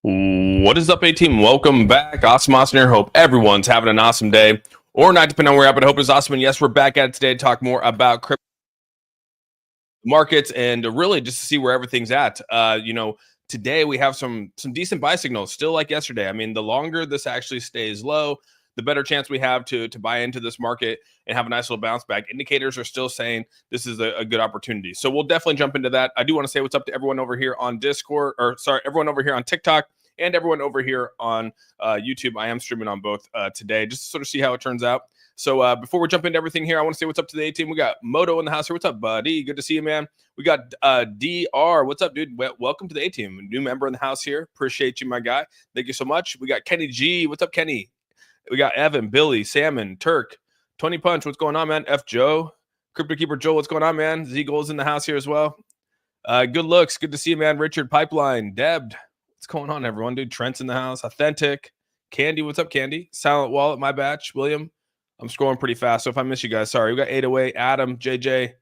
What is up, A-Team? Welcome back. AuzSOME here. Hope everyone's having an awesome day or night, depending on where you're at, but I hope it's awesome. And yes, we're back at it today to talk more about crypto markets and really just to see where everything's at. Today we have some decent buy signals, still like yesterday. I mean, the longer this actually stays low, the better chance we have to buy into this market and have a nice little bounce back. Indicators are still saying this is a good opportunity. So we'll definitely jump into that. I do want to say what's up to everyone over here on Discord, everyone over here on TikTok and everyone over here on YouTube. I am streaming on both today just to sort of see how it turns out. So before we jump into everything here, I want to say what's up to the A-Team. We got Moto in the house here. What's up, buddy? Good to see you, man. We got DR. What's up, dude? Welcome to the A-Team. New member in the house here. Appreciate you, my guy. Thank you so much. We got Kenny G. What's up, Kenny? We got Evan, Billy, Salmon, Turk, Tony Punch. What's going on, man? F. Joe, Crypto Keeper Joe. What's going on, man? Z Gold's in the house here as well. Good looks. Good to see you, man. Richard Pipeline, Debd. What's going on, everyone, dude? Trent's in the house. Authentic. Candy. What's up, Candy? Silent Wallet, my batch. William. I'm scrolling pretty fast, so if I miss you guys, sorry. We got 808, Adam, JJ,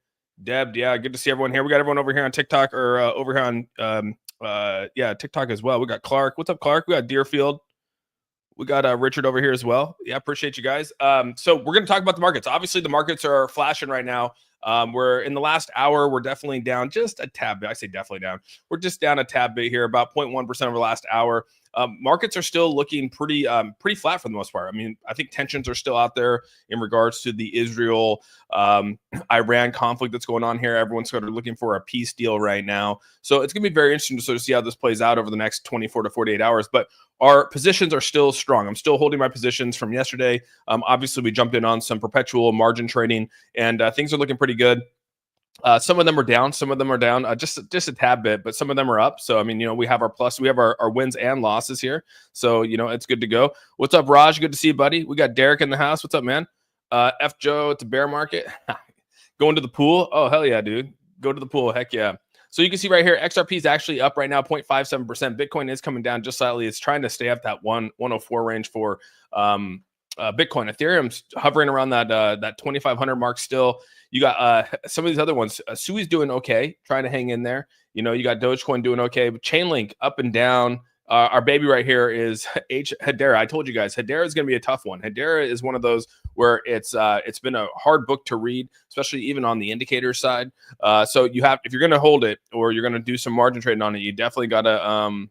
Deb. Yeah, good to see everyone here. We got everyone over here on TikTok or over here on TikTok as well. We got Clark. What's up, Clark? We got Deerfield. We got Richard over here as well. Yeah, appreciate you guys. So we're going to talk about the markets. Obviously, the markets are flashing right now. We're in the last hour. We're definitely down just a tad bit. I say definitely down. We're just down a tad bit here, about 0.1% over the last hour. Markets are still looking pretty flat for the most part. I mean, I think tensions are still out there in regards to the Israel Iran conflict that's going on here. Everyone's sort of looking for a peace deal right now. So it's going to be very interesting to sort of see how this plays out over the next 24 to 48 hours. But our positions are still strong. I'm still holding my positions from yesterday. Obviously, we jumped in on some perpetual margin trading, and things are looking pretty good. Some of them are down, some of them are down just a tad bit, but some of them are up. So, I mean, we have our plus, we have our wins and losses here. So, it's good to go. What's up, Raj? Good to see you, buddy. We got Derek in the house. What's up, man? F. Joe, it's a bear market. Going to the pool? Oh, hell yeah, dude. Go to the pool. Heck yeah. So you can see right here, XRP is actually up right now, 0.57%. Bitcoin is coming down just slightly. It's trying to stay up that 104 range for Bitcoin. Ethereum's hovering around that 2,500 mark still. You got some of these other ones. Sui's doing okay, trying to hang in there. You got Dogecoin doing okay, but Chainlink up and down. Our baby right here is Hedera. I told you guys, Hedera is going to be a tough one. Hedera is one of those where it's been a hard book to read, especially even on the indicator side. So if you're going to hold it or you're going to do some margin trading on it, you definitely got to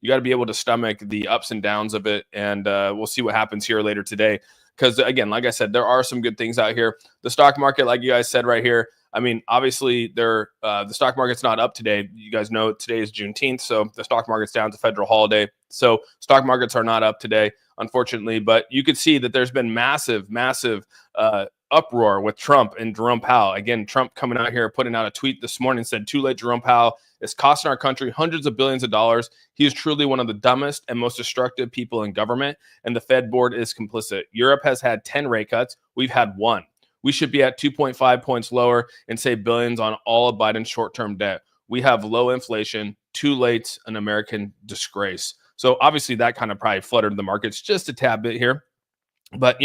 you got to be able to stomach the ups and downs of it. And we'll see what happens here later today. Because, again, like I said, there are some good things out here. The stock market, like you guys said right here, I mean, obviously, the stock market's not up today. You guys know today is Juneteenth, so the stock market's down to federal holiday. So stock markets are not up today, unfortunately. But you could see that there's been massive uproar with Trump and Jerome Powell. Again, Trump coming out here, putting out a tweet this morning, said, "Too late, Jerome Powell is costing our country hundreds of billions of dollars. He is truly one of the dumbest and most destructive people in government, and the Fed board is complicit. Europe has had 10 rate cuts. We've had one. We should be at 2.5 points lower and save billions on all of Biden's short-term debt. We have low inflation. Too late, an American disgrace." So obviously that kind of probably fluttered the markets just a tad bit here. But,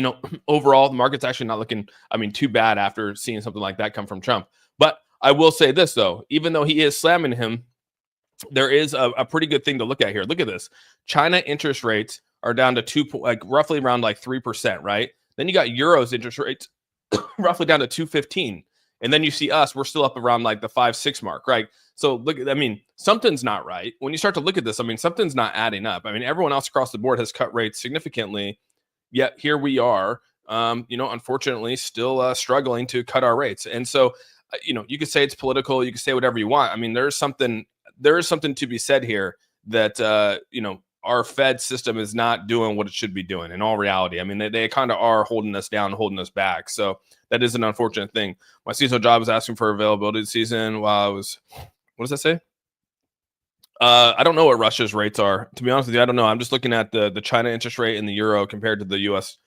overall, the market's actually not looking, too bad after seeing something like that come from Trump. But I will say this, though, even though he is slamming him, there is a pretty good thing to look at here. Look at this. China interest rates are down to roughly around 3%, right? Then you got Euro's interest rates roughly down to 2.15. And then you see us, we're still up around the 5.6 mark, right? So look, something's not right. When you start to look at this, something's not adding up. Everyone else across the board has cut rates significantly. Yet here we are, unfortunately, still struggling to cut our rates. And so, you could say it's political. You could say whatever you want. There is something to be said here that, our Fed system is not doing what it should be doing in all reality. They kind of are holding us down, holding us back. So that is an unfortunate thing. My CISO job was asking for availability season while I was, what does that say? I don't know what Russia's rates are. To be honest with you, I don't know. I'm just looking at the China interest rate and the euro compared to the US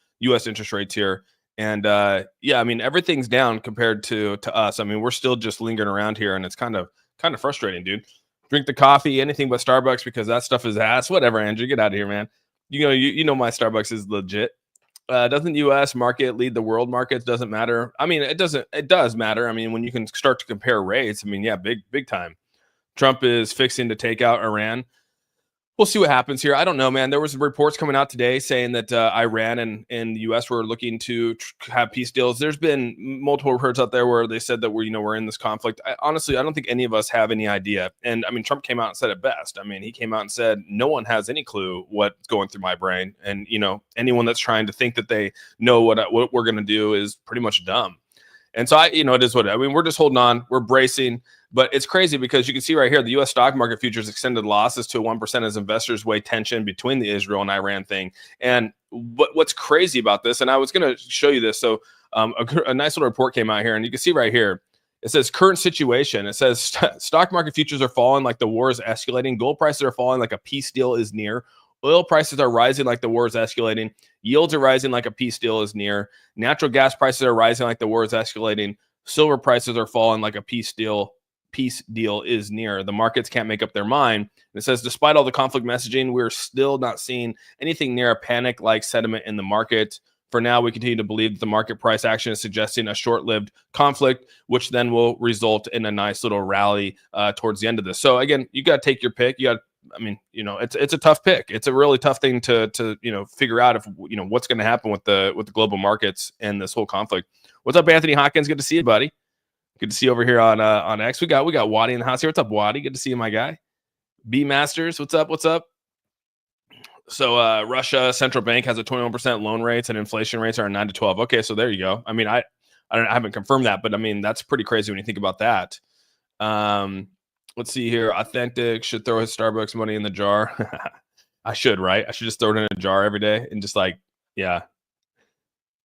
interest rates here. And everything's down compared to us. We're still just lingering around here, and it's kind of frustrating, dude. Drink the coffee, anything but Starbucks, because that stuff is ass. Whatever, Andrew, get out of here, man. You know my Starbucks is legit. Doesn't U.S. market lead the world markets? Doesn't matter. It doesn't. It does matter. When you can start to compare rates, big time. Trump is fixing to take out Iran. We'll see what happens here. I don't know, man. There was reports coming out today saying that Iran and the U.S. were looking to have peace deals. There's been multiple reports out there where they said that we're in this conflict. Honestly, I don't think any of us have any idea. And I mean, Trump came out and said it best. I mean, he came out and said, "No one has any clue what's going through my brain." And anyone that's trying to think that they know what we're going to do is pretty much dumb. And so it is what I mean. We're just holding on. We're bracing. But it's crazy because you can see right here, the U.S. stock market futures extended losses to 1% as investors weigh tension between the Israel and Iran thing. And what's crazy about this, and I was going to show you this. So a nice little report came out here, and you can see right here, it says current situation. It says stock market futures are falling like the war is escalating. Gold prices are falling like a peace deal is near. Oil prices are rising like the war is escalating. Yields are rising like a peace deal is near. Natural gas prices are rising like the war is escalating. Silver prices are falling like a peace deal is near. The markets can't make up their mind. And it says, despite all the conflict messaging, we're still not seeing anything near a panic-like sentiment in the market. For now, we continue to believe that the market price action is suggesting a short-lived conflict, which then will result in a nice little rally towards the end of this. So again, you got to take your pick. It's a tough pick. It's a really tough thing to figure out if what's going to happen with the global markets and this whole conflict. What's up, Anthony Hawkins? Good to see you, buddy. Good to see you over here on X. We got Waddy in the house here. What's up, Waddy? Good to see you, my guy. B Masters, what's up? What's up? So Russia Central Bank has a 21% loan rates and inflation rates are 9 to 12. Okay, so there you go. I mean, I haven't confirmed that, but I mean that's pretty crazy when you think about that. Let's see here. Authentic should throw his Starbucks money in the jar. I should, right? I should just throw it in a jar every day and just yeah.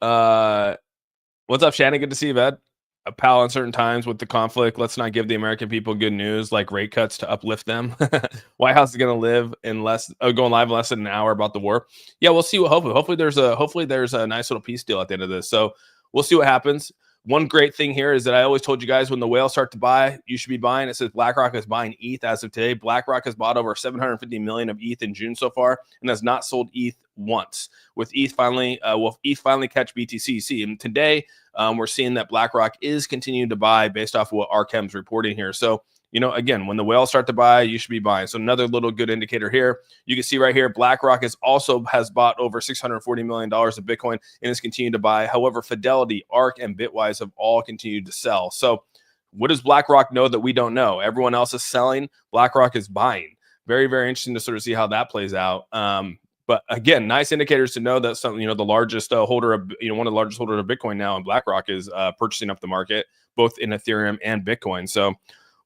What's up, Shannon? Good to see you, bud. A pal in certain times with the conflict. Let's not give the American people good news like rate cuts to uplift them. White House is going to live in going live in less than an hour about the war. Yeah, we'll see. Hopefully there's a nice little peace deal at the end of this. So we'll see what happens. One great thing here is that I always told you guys when the whales start to buy, you should be buying. It says BlackRock is buying ETH as of today. BlackRock has bought over 750 million of ETH in June so far and has not sold ETH once. Will ETH finally catch BTC? See, and today we're seeing that BlackRock is continuing to buy based off of what Arkhem's reporting here. So, again, when the whales start to buy, you should be buying. So another little good indicator here. You can see right here, BlackRock has bought over $640 million of Bitcoin and is continuing to buy. However, Fidelity, ARK, and Bitwise have all continued to sell. So what does BlackRock know that we don't know? Everyone else is selling. BlackRock is buying. Very, very interesting to sort of see how that plays out. But again, nice indicators to know that the largest holder of, one of the largest holders of Bitcoin now, and BlackRock is purchasing up the market, both in Ethereum and Bitcoin. So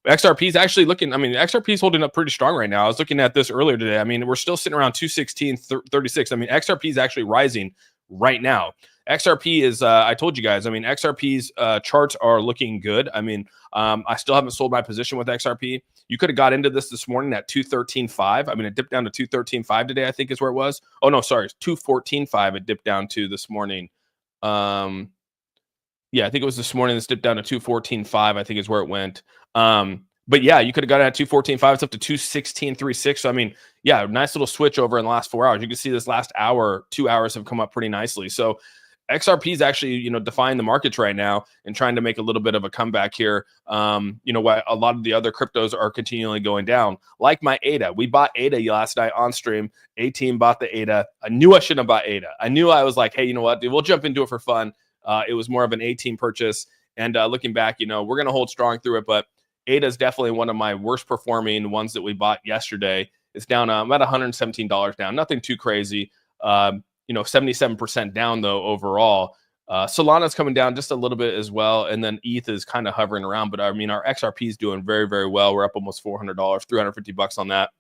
XRP is actually XRP is holding up pretty strong right now. I was looking at this earlier today. I mean, we're still sitting around 216.36. I mean, XRP is actually rising right now. XRP is, I told you guys, XRP's charts are looking good. I still haven't sold my position with XRP. You could have got into this morning at 213.5. I mean, it dipped down to 213.5 today, I think is where it was. Oh, no, sorry. It's 214.5 it dipped down to this morning. Yeah, I think it was this morning. This dipped down to 214.5, I think is where it went. But yeah, you could have got it at 214.5. It's up to 216.36. So, yeah, nice little switch over in the last 4 hours. You can see this last hour, 2 hours have come up pretty nicely. So XRP is actually, defying the markets right now and trying to make a little bit of a comeback here. While a lot of the other cryptos are continually going down, like my ADA. We bought ADA last night on stream. A-Team bought the ADA. I knew I shouldn't have bought ADA. I knew I was like, hey, you know what, dude, we'll jump into it for fun. It was more of an A-Team purchase. And looking back, we're going to hold strong through it. But ADA is definitely one of my worst performing ones that we bought yesterday. It's down about $117 down. Nothing too crazy. 77% down though overall. Solana's coming down just a little bit as well, and then ETH is kind of hovering around. But our XRP is doing very, very well. We're up almost $400, $350 on that.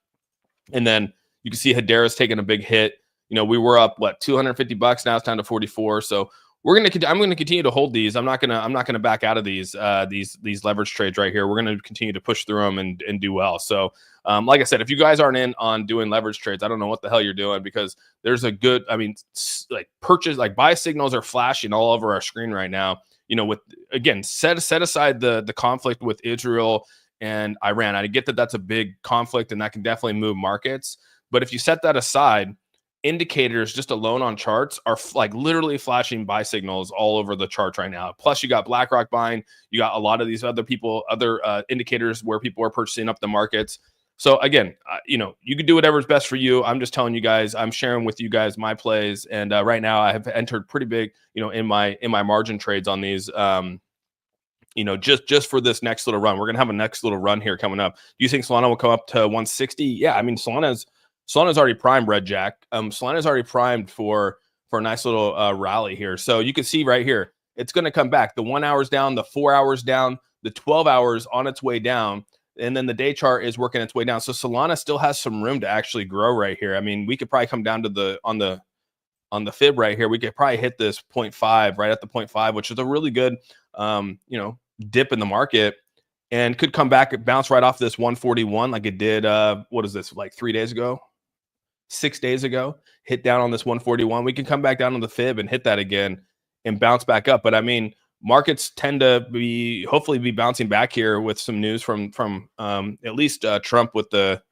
And then you can see Hedera's taking a big hit. We were up $250. Now it's down to 44. So I'm gonna continue to hold these. I'm not gonna back out of these leverage trades right here. We're gonna continue to push through them and do well. So like I said, if you guys aren't in on doing leverage trades, I don't know what the hell you're doing, because there's a good, buy signals are flashing all over our screen right now. With, again, set aside the conflict with Israel and Iran. I get that that's a big conflict and that can definitely move markets. But if you set that aside, indicators just alone on charts are literally flashing buy signals all over the charts right now. Plus you got BlackRock buying, you got a lot of these other indicators where people are purchasing up the markets. So again, you can do whatever's best for you. I'm just telling you guys, I'm sharing with you guys my plays, and right now I have entered pretty big, in my margin trades on these. Just for this next little run, we're gonna have a next little run here coming up. Do you think Solana will come up to 160? Yeah, I mean Solana's already primed, Red Jack. Solana's already primed for a nice little rally here. So you can see right here, it's gonna come back. The 1 hour's down, the 4 hours down, the 12 hours on its way down. And then the day chart is working its way down. So Solana still has some room to actually grow right here. I mean, we could probably come down to on the fib right here. We could probably hit this 0.5 right at the 0.5, which is a really good, dip in the market, and could come back, bounce right off this 141 like it did. What is this, like 3 days ago, 6 days ago? Hit down on this 141. We can come back down on the fib and hit that again and bounce back up. But I mean, markets tend to hopefully be bouncing back here with some news from at least Trump with the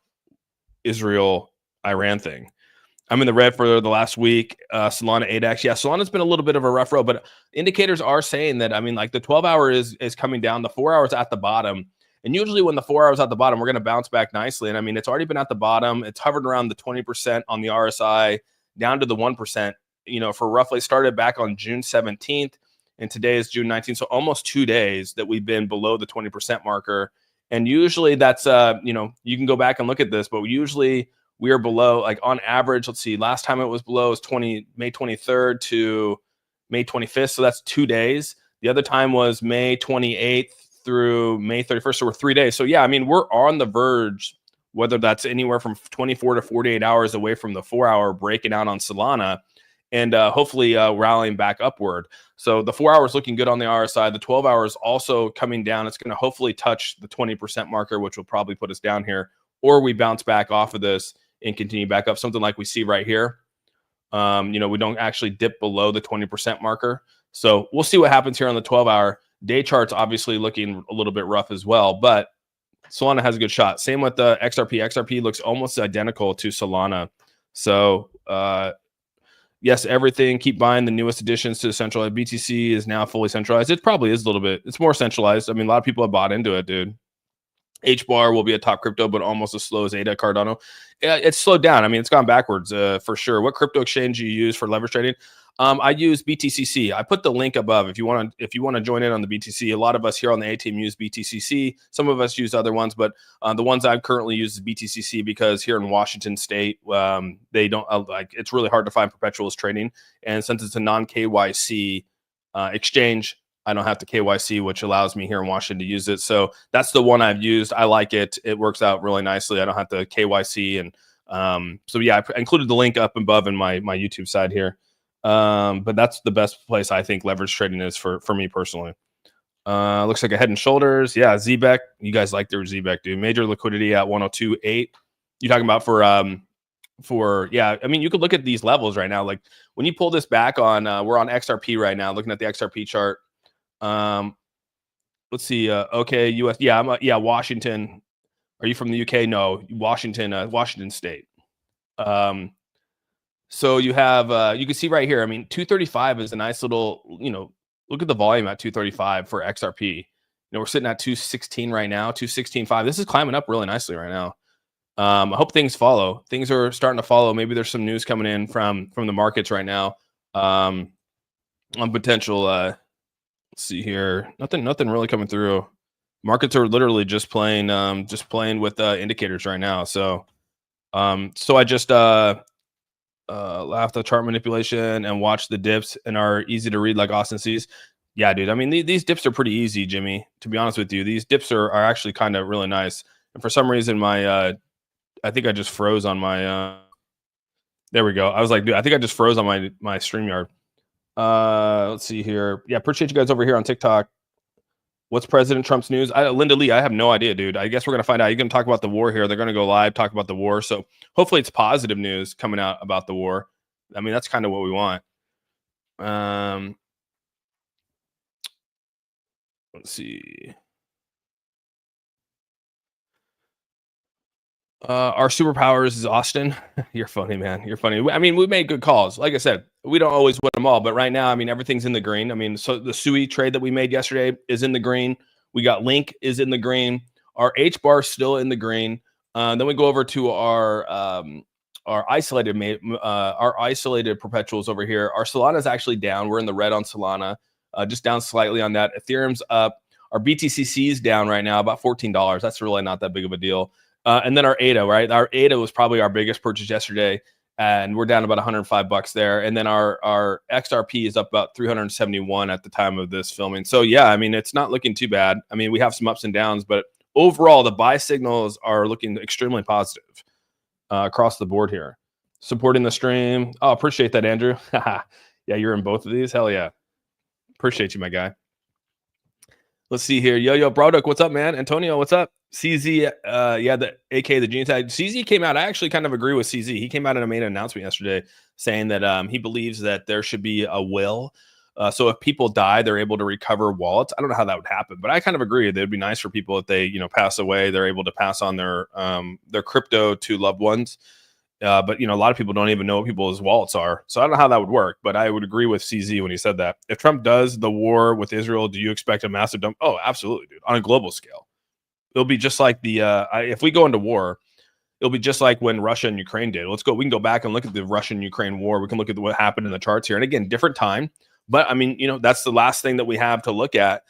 Israel-Iran thing. I'm in the red for the last week. Solana ADAX. Yeah, Solana's been a little bit of a rough road, but indicators are saying that, I mean, like the 12 hour is coming down, the 4 hours at the bottom. And usually when the 4 hours at the bottom, we're going to bounce back nicely. And I mean, it's already been at the bottom. It's hovered around the 20% on the RSI, down to the 1%, for roughly, started back on June 17th. And today is June 19th. So almost 2 days that we've been below the 20% marker. And usually that's, you can go back and look at this, but usually we are below, like on average, let's see, last time it was below was May 23rd to May 25th. So that's 2 days. The other time was May 28th through May 31st. So we're 3 days. So yeah, I mean, we're on the verge, whether that's anywhere from 24 to 48 hours away from the 4 hour breaking out on Solana, and hopefully rallying back upward. So the 4 hours looking good on the RSI. The 12 hours also coming down. It's going to hopefully touch the 20% marker, which will probably put us down here, or we bounce back off of this and continue back up, something like we see right here. We don't actually dip below the 20% marker. So we'll see what happens here on the 12 hour. Day chart's obviously looking a little bit rough as well, but Solana has a good shot. Same with the XRP. XRP looks almost identical to Solana. So yes, everything. Keep buying the newest additions to the centralized. BTC is now fully centralized. It probably is a little bit. It's more centralized. I mean, a lot of people have bought into it, dude. HBAR will be a top crypto, but almost as slow as ADA Cardano. It's slowed down. I mean, it's gone backwards for sure. What crypto exchange do you use for leverage trading? I use BTCC. I put the link above if you want to join in on the BTC. A lot of us here on the A team use BTCC. Some of us use other ones, but the ones I currently use is BTCC because here in Washington State, they don't it's really hard to find perpetuals trading, and since it's a non-KYC exchange, I don't have to KYC, which allows me here in Washington to use it. So that's the one I've used. I like it. It works out really nicely. I don't have to KYC. And so, yeah, I included the link up above in my YouTube side here. But that's the best place I think leverage trading is for me personally. Looks like a Head and Shoulders. Yeah, ZBEC. You guys like their ZBEC, dude. Major liquidity at 102.8. You talking about yeah, I mean, you could look at these levels right now. Like when you pull this back on, we're on XRP right now, looking at the XRP chart. Let's see. Okay, US. Yeah, Washington. Are you from the UK? No, Washington. Washington State. So you have. You can see right here. I mean, 235 is a nice little. Look at the volume at 235 for XRP. We're sitting at 216 right now. 216.5. This is climbing up really nicely right now. I hope things follow. Things are starting to follow. Maybe there's some news coming in from the markets right now on potential. Let's see here. Nothing really coming through. Markets are literally just playing with indicators right now. So I just laughed at chart manipulation and watch the dips and are easy to read like Austin sees. Yeah, dude. I mean, these dips are pretty easy, Jimmy. To be honest with you, these dips are actually kind of really nice. And for some reason, I think I just froze on my. There we go. I was like, dude, I think I just froze on my StreamYard. Let's see here. Yeah, appreciate you guys over here on TikTok. What's President Trump's news? Linda Lee, I have no idea, dude. I guess we're going to find out. You're going to talk about the war here. They're going to go live, talk about the war. So hopefully it's positive news coming out about the war. I mean, that's kind of what we want. Let's see. Our superpowers is Austin. You're funny, man. You're funny. I mean, we made good calls. Like I said, we don't always win them all, but right now, I mean, everything's in the green. I mean, so the SUI trade that we made yesterday is in the green. We got Link is in the green. Our H bar still in the green. Then we go over to our isolated perpetuals over here. Our Solana is actually down. We're in the red on Solana, just down slightly on that. Ethereum's up. Our BTCC is down right now, about $14. That's really not that big of a deal. And then our ADA, right? Our ADA was probably our biggest purchase yesterday, and we're down about $105 there. And then our XRP is up about 371 at the time of this filming. So yeah, I mean, it's not looking too bad. I mean, we have some ups and downs, but overall, the buy signals are looking extremely positive across the board here. Supporting the stream. Oh, appreciate that, Andrew. Yeah, you're in both of these. Hell yeah. Appreciate you, my guy. Let's see here. Yo, Broduk, what's up, man? Antonio, what's up? CZ, yeah, the AK, the genius tag. CZ came out. I actually kind of agree with CZ. He came out and made an announcement yesterday saying that he believes that there should be a will. So if people die, they're able to recover wallets. I don't know how that would happen, but I kind of agree. It would be nice for people if they, pass away, they're able to pass on their crypto to loved ones. But a lot of people don't even know what people's wallets are. So I don't know how that would work, but I would agree with CZ when he said that. If Trump does the war with Israel, do you expect a massive dump? Oh, absolutely, dude. On a global scale, it'll be just like if we go into war, it'll be just like when Russia and Ukraine did. We can go back and look at the Russian-Ukraine war. We can look at what happened in the charts here. And again, different time. But I mean, that's the last thing that we have to look at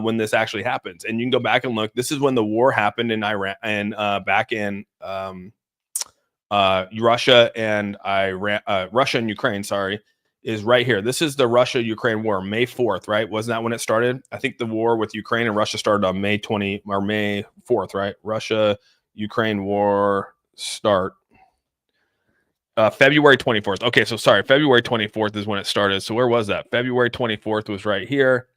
when this actually happens. And you can go back and look. This is when the war happened in Iran and back in Russia and Ukraine, is right here. This is the Russia-Ukraine war, May 4th, right? Wasn't that when it started? I think the war with Ukraine and Russia started on May 4th, right? Russia-Ukraine war start. February 24th. Okay, so sorry, February 24th is when it started. So where was that? February 24th was right here.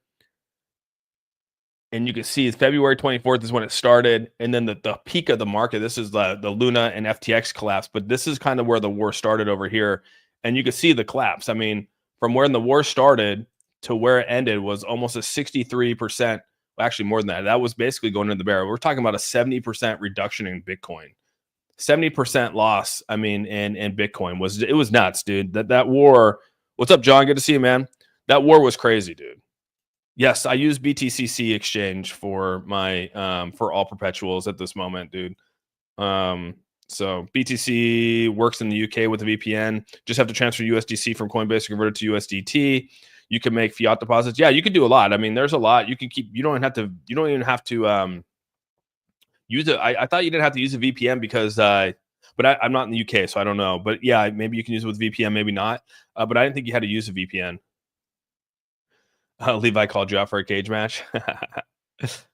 And you can see February 24th is when it started. And then the peak of the market, this is the Luna and FTX collapse. But this is kind of where the war started over here. And you can see the collapse. I mean, from when the war started to where it ended was almost a 63%. Well, actually, more than that. That was basically going into the bear. We're talking about a 70% reduction in Bitcoin. 70% loss. I mean, in Bitcoin it was nuts, dude. That war. What's up, John? Good to see you, man. That war was crazy, dude. Yes, I use BTCC exchange for my for all perpetuals at this moment, dude. So BTC works in the UK with a VPN. Just have to transfer USDC from Coinbase and convert it to USDT. You can make fiat deposits. Yeah, you can do a lot. I mean, there's a lot you can keep. You don't even have to use it. I thought you didn't have to use a VPN because, but I'm not in the UK, so I don't know. But yeah, maybe you can use it with VPN, maybe not. But I didn't think you had to use a VPN. Levi called you out for a cage match.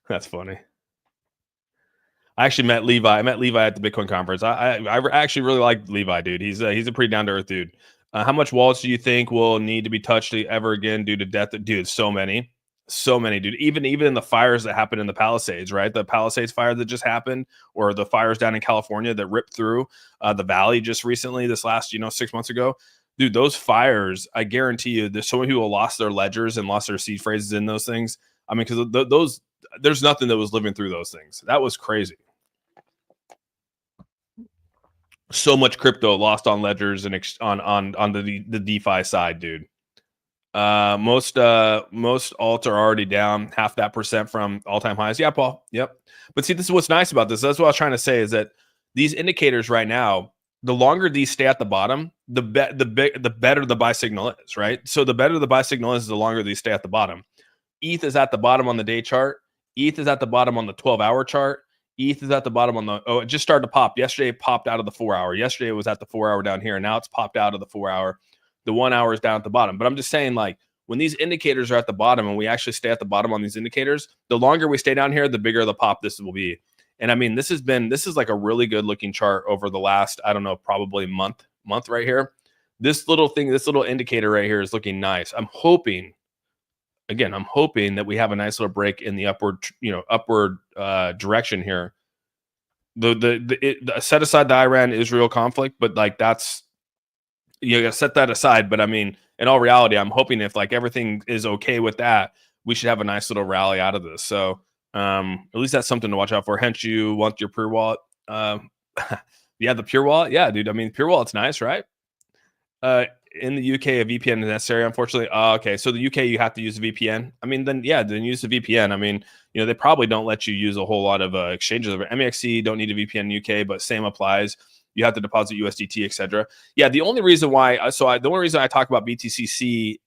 That's funny. I actually met Levi. I met Levi at the Bitcoin conference. I actually really like Levi, dude. He's a pretty down to earth dude. How much wallets do you think will need to be touched ever again due to death? Dude, so many, dude. Even in the fires that happened in the Palisades, right? The Palisades fire that just happened, or the fires down in California that ripped through the valley just recently, this last 6 months ago. Dude, those fires, I guarantee you, there's so many people lost their ledgers and lost their seed phrases in those things. I mean, because those, there's nothing that was living through those things. That was crazy. So much crypto lost on ledgers and on the DeFi side, dude. Most alts are already down half that percent from all-time highs. Yeah, Paul. Yep. But see, this is what's nice about this. That's what I was trying to say, is that these indicators right now, the longer these stay at the bottom, the better the buy signal is, right? So the better the buy signal is, the longer these stay at the bottom. ETH is at the bottom on the day chart. ETH is at the bottom on the 12-hour chart. ETH is at the bottom on it just started to pop. Yesterday it popped out of the 4-hour. Yesterday it was at the 4-hour down here. And now it's popped out of the 4-hour. The 1 hour is down at the bottom. But I'm just saying, like, when these indicators are at the bottom and we actually stay at the bottom on these indicators, the longer we stay down here, the bigger the pop this will be. And I mean, this is like a really good looking chart over the last, I don't know, probably month right here. This little indicator right here is looking nice. I'm hoping that we have a nice little break in the upward direction here. Set aside the Iran-Israel conflict, but like that's, you gotta set that aside. But I mean, in all reality, I'm hoping if like everything is okay with that, we should have a nice little rally out of this. So at least that's something to watch out for. Hence, you want your Pure Wallet. Yeah, the Pure Wallet. Yeah, dude. I mean, Pure Wallet's nice, right? In the UK, a VPN is necessary, unfortunately. Okay, so the UK, you have to use a VPN. I mean, then use the VPN. I mean, they probably don't let you use a whole lot of exchanges over MEXC. Don't need a VPN in UK, but same applies. You have to deposit USDT, etc. Yeah, the only reason why, the only reason I talk about BTCC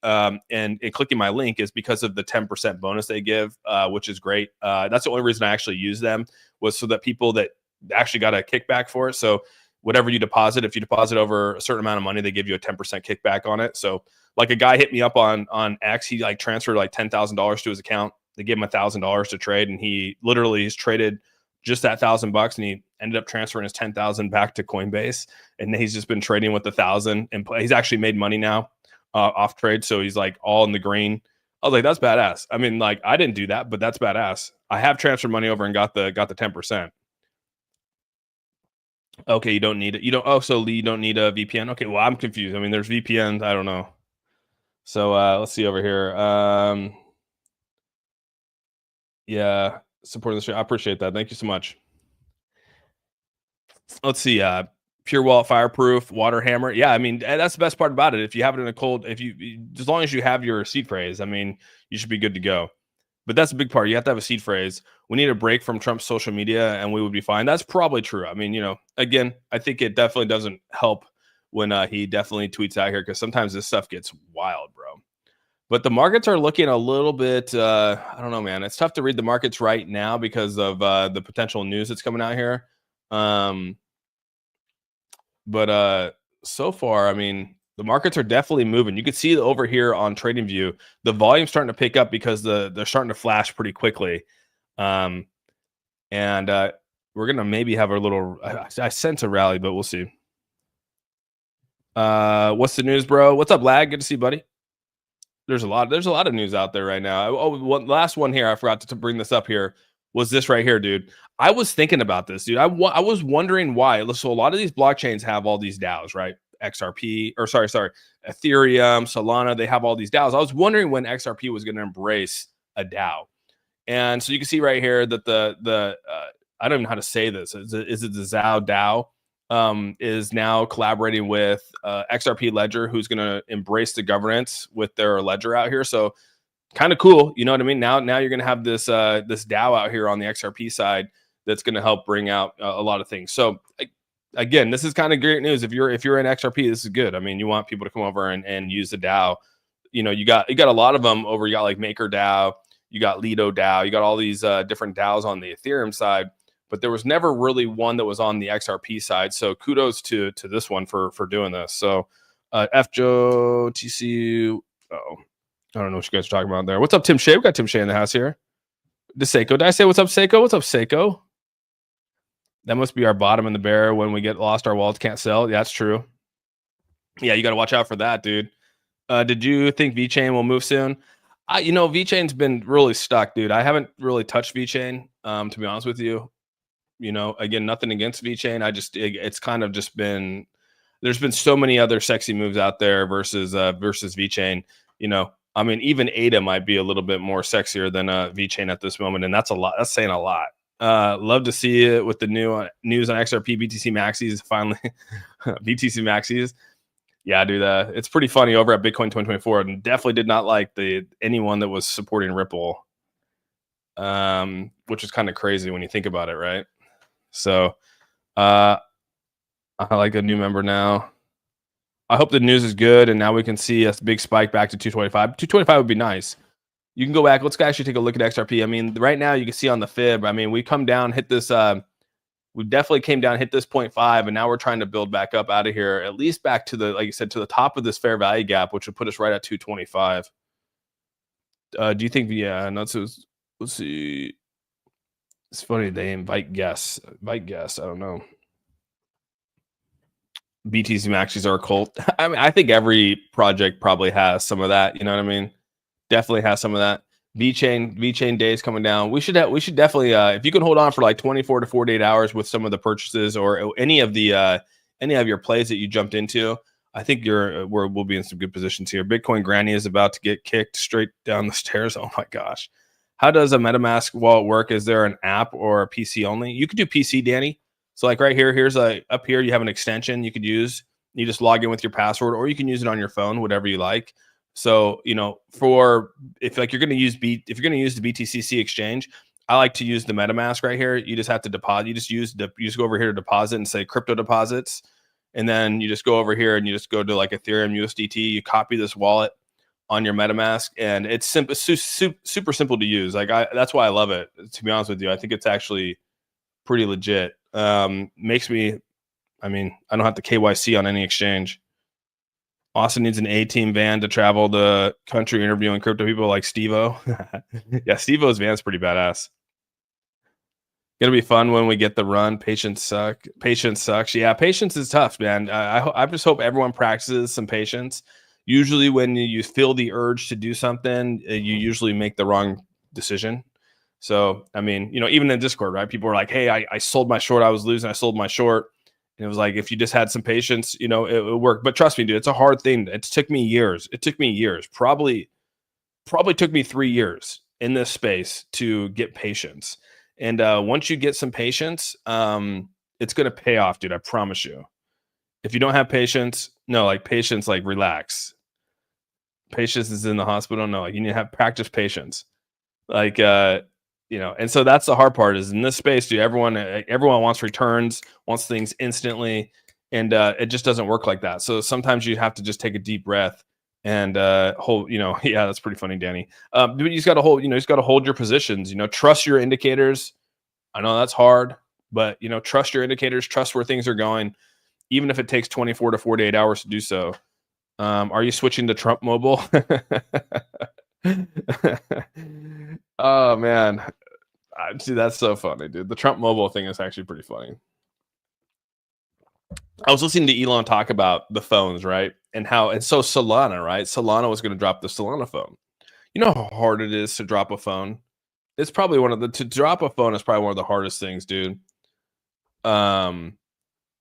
and clicking my link is because of the 10% bonus they give, which is great. That's the only reason I actually use them, was so that people that actually got a kickback for it. So whatever you deposit, if you deposit over a certain amount of money, they give you a 10% kickback on it. So like a guy hit me up on X, he like transferred like $10,000 to his account. They gave him $1,000 to trade, and he literally has traded just that $1,000, and he ended up transferring his 10,000 back to Coinbase, and he's just been trading with 1,000, and he's actually made money now off trade. So he's like all in the green. I was like, that's badass. I mean, like, I didn't do that, but that's badass. I have transferred money over and got the 10%. Okay, you don't need it. You don't. Oh, so Lee, you don't need a VPN. Okay, well, I'm confused. I mean, there's VPNs. I don't know. So let's see over here. Yeah, supporting the show. I appreciate that. Thank you so much. Let's see. Pure Wallet Fireproof Water Hammer. Yeah, I mean, that's the best part about it. If you have it in a cold, as long as you have your seed phrase, I mean, you should be good to go. But that's a big part. You have to have a seed phrase. We need a break from Trump's social media and we would be fine. That's probably true. I mean, again, I think it definitely doesn't help when he definitely tweets out here, because sometimes this stuff gets wild, bro. But the markets are looking a little bit, I don't know, man. It's tough to read the markets right now because of the potential news that's coming out here. But so far, I mean, the markets are definitely moving. You can see over here on TradingView, the volume's starting to pick up because they're starting to flash pretty quickly. And we're going to maybe have a little, I sense a rally, but we'll see. What's the news, bro? What's up, Lag? Good to see you, buddy. There's a lot of news out there right now. Last one here, I forgot to bring this up here, was this right here, dude. I was thinking about this, dude. I was wondering why. So a lot of these blockchains have all these DAOs, right? XRP, or sorry, Ethereum, Solana, they have all these DAOs. I was wondering when XRP was going to embrace a DAO. And so you can see right here that the I don't even know how to say this. Is it the ZAO DAO? Is now collaborating with XRP Ledger, who's going to embrace the governance with their ledger out here. So kind of cool, you know what I mean? Now you're going to have this this DAO out here on the XRP side that's going to help bring out a lot of things. So again, this is kind of great news. If you're in XRP, this is good. I mean, you want people to come over and use the DAO. You got a lot of them over. You got like MakerDAO, you got Lido DAO, you got all these different DAOs on the Ethereum side. But there was never really one that was on the XRP side. So kudos to this one for doing this. So FJO, TCU. Oh, I don't know what you guys are talking about there. What's up, Tim Shea? We got Tim Shea in the house here. Seiko. Did I say what's up, Seiko? What's up, Seiko? That must be our bottom in the bear. When we get lost, our wallets can't sell. Yeah, that's true. Yeah, you got to watch out for that, dude. Did you think VeChain will move soon? VeChain's been really stuck, dude. I haven't really touched VeChain, to be honest with you. Again, nothing against VeChain. It's kind of just been, there's been so many other sexy moves out there versus VeChain. I mean, even ADA might be a little bit more sexier than VeChain at this moment, and that's a lot. That's saying a lot. Love to see it with the new news on XRP BTC Maxis finally. BTC Maxis, yeah, dude. It's pretty funny over at Bitcoin 2024, and definitely did not like anyone that was supporting Ripple, which is kind of crazy when you think about it, right? So, I like a new member now. I hope the news is good, and now we can see a big spike back to 225. 225 would be nice. You can go back. Let's actually take a look at XRP. I mean, right now you can see on the fib. I mean, we come down, hit this. We definitely came down, hit this 0.5, and now we're trying to build back up out of here, at least back to the, like you said, to the top of this fair value gap, which would put us right at 225. Do you think? Yeah, no. Let's see. It's funny they invite guests. I don't know. BTC Maxis are a cult. I mean, I think every project probably has some of that. You know what I mean? Definitely has some of that. VeChain days coming down. We should definitely, if you can hold on for like 24 to 48 hours with some of the purchases or any of your plays that you jumped into, I think we'll be in some good positions here. Bitcoin Granny is about to get kicked straight down the stairs. Oh my gosh. How does a MetaMask wallet work? Is there an app or a PC only? You could do PC, Danny. So like right here, up here, you have an extension you could use. You just log in with your password, or you can use it on your phone, whatever you like. So, if you're going to use the BTCC exchange, I like to use the MetaMask right here. You just have to deposit. You just go over here to deposit and say crypto deposits, and then you just go over here and you just go to like Ethereum USDT. You copy this wallet on your MetaMask, and it's simple, super simple to use. Like that's why I love it. To be honest with you, I think it's actually pretty legit. Makes me. I mean, I don't have to KYC on any exchange. Austin needs an A-team van to travel the country interviewing crypto people like Steve-O. Yeah, Steve-O's van's pretty badass. Gonna be fun when we get the run. Patience sucks. Yeah, patience is tough, man. I just hope everyone practices some patience. Usually, when you feel the urge to do something, you usually make the wrong decision. So, I mean, even in Discord, right? People are like, "Hey, I sold my short. I was losing. I sold my short." And it was like, if you just had some patience, it would work. But trust me, dude, it's a hard thing. It took me years. Probably took me 3 years in this space to get patience. And once you get some patience, it's going to pay off, dude. I promise you. If you don't have patience, no, like patience, like relax. Patience is in the hospital. No, like you need to have practice patience. Like, and so that's the hard part is in this space, dude, everyone wants returns, wants things instantly. And it just doesn't work like that. So sometimes you have to just take a deep breath and hold, yeah, that's pretty funny, Danny. But you just got to hold, you just got to hold your positions, trust your indicators. I know that's hard, but trust your indicators, trust where things are going, even if it takes 24 to 48 hours to do so. Are you switching to Trump Mobile? Oh man, see, that's so funny, dude. The Trump Mobile thing is actually pretty funny. I was listening to Elon talk about the phones, right? And so Solana, right? Solana was going to drop the Solana phone. You know how hard it is to drop a phone? It's probably to drop a phone is probably one of the hardest things, dude. Yeah,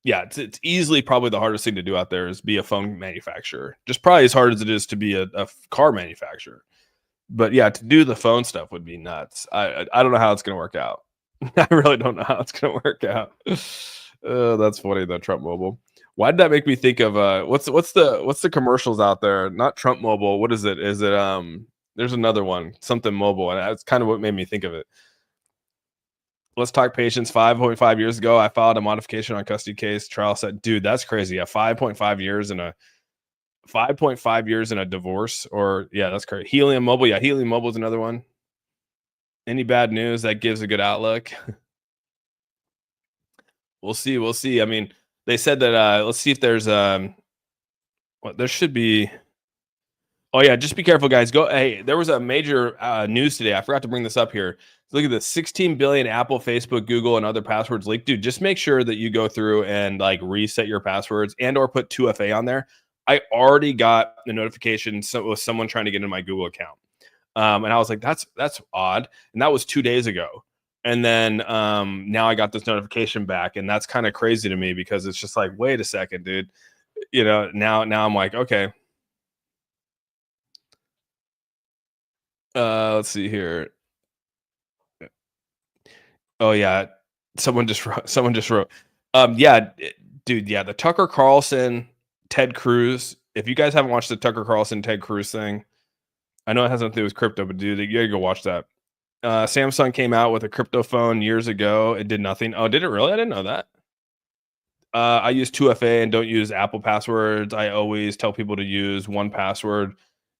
it's easily probably the hardest thing to do out there is be a phone manufacturer. Just probably as hard as it is to be a car manufacturer. But yeah, to do the phone stuff would be nuts. I don't know how it's gonna work out. I really don't know how it's gonna work out. That's funny, though. Trump Mobile. Why did that make me think of what's the commercials out there? Not Trump Mobile. What is it? Is it there's another one, something mobile, and that's kind of what made me think of it. Let's talk patience. 5.5 years ago, I filed a modification on custody case. Trial said, dude, that's crazy. Yeah, 5.5 years in a 5.5 years in a divorce, or yeah, that's crazy. Helium Mobile. Yeah, Helium Mobile is another one. Any bad news that gives a good outlook? We'll see. We'll see. I mean, they said that let's see if there's there should be. Oh yeah, just be careful, guys. Hey, there was a major news today. I forgot to bring this up here. Look at this: 16 billion Apple, Facebook, Google, and other passwords leaked. Dude, just make sure that you go through and like reset your passwords and/or put 2FA on there. I already got the notification. So it was someone trying to get into my Google account, and I was like, "That's odd." And that was 2 days ago. And then now I got this notification back, and that's kind of crazy to me because it's just like, wait a second, dude. Now I'm like, okay. Let's see here. Oh yeah, someone just wrote. Yeah, dude. Yeah, the Tucker Carlson, Ted Cruz. If you guys haven't watched the Tucker Carlson, Ted Cruz thing, I know it has nothing to do with crypto, but dude, you gotta go watch that. Samsung came out with a crypto phone years ago. It did nothing. Oh, did it really? I didn't know that. I use 2FA and don't use Apple passwords. I always tell people to use 1Password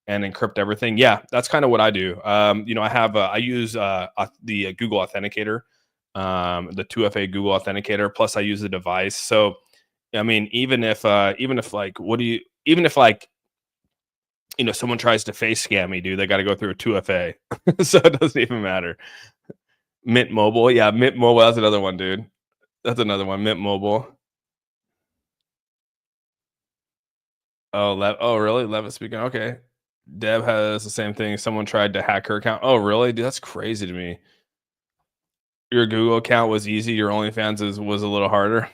and encrypt everything. Yeah, that's kind of what I do. I use the Google Authenticator, the 2FA Google Authenticator. Plus, I use the device. So, I mean, even if someone tries to face scam me, dude, they got to go through a 2FA, so it doesn't even matter. Mint Mobile, yeah, Mint Mobile. That's another one, dude. That's another one. Mint Mobile. Oh, really? Levitt speaking. Okay. Deb has the same thing. Someone tried to hack her account. Oh, really? Dude, that's crazy to me. Your Google account was easy. Your OnlyFans was a little harder.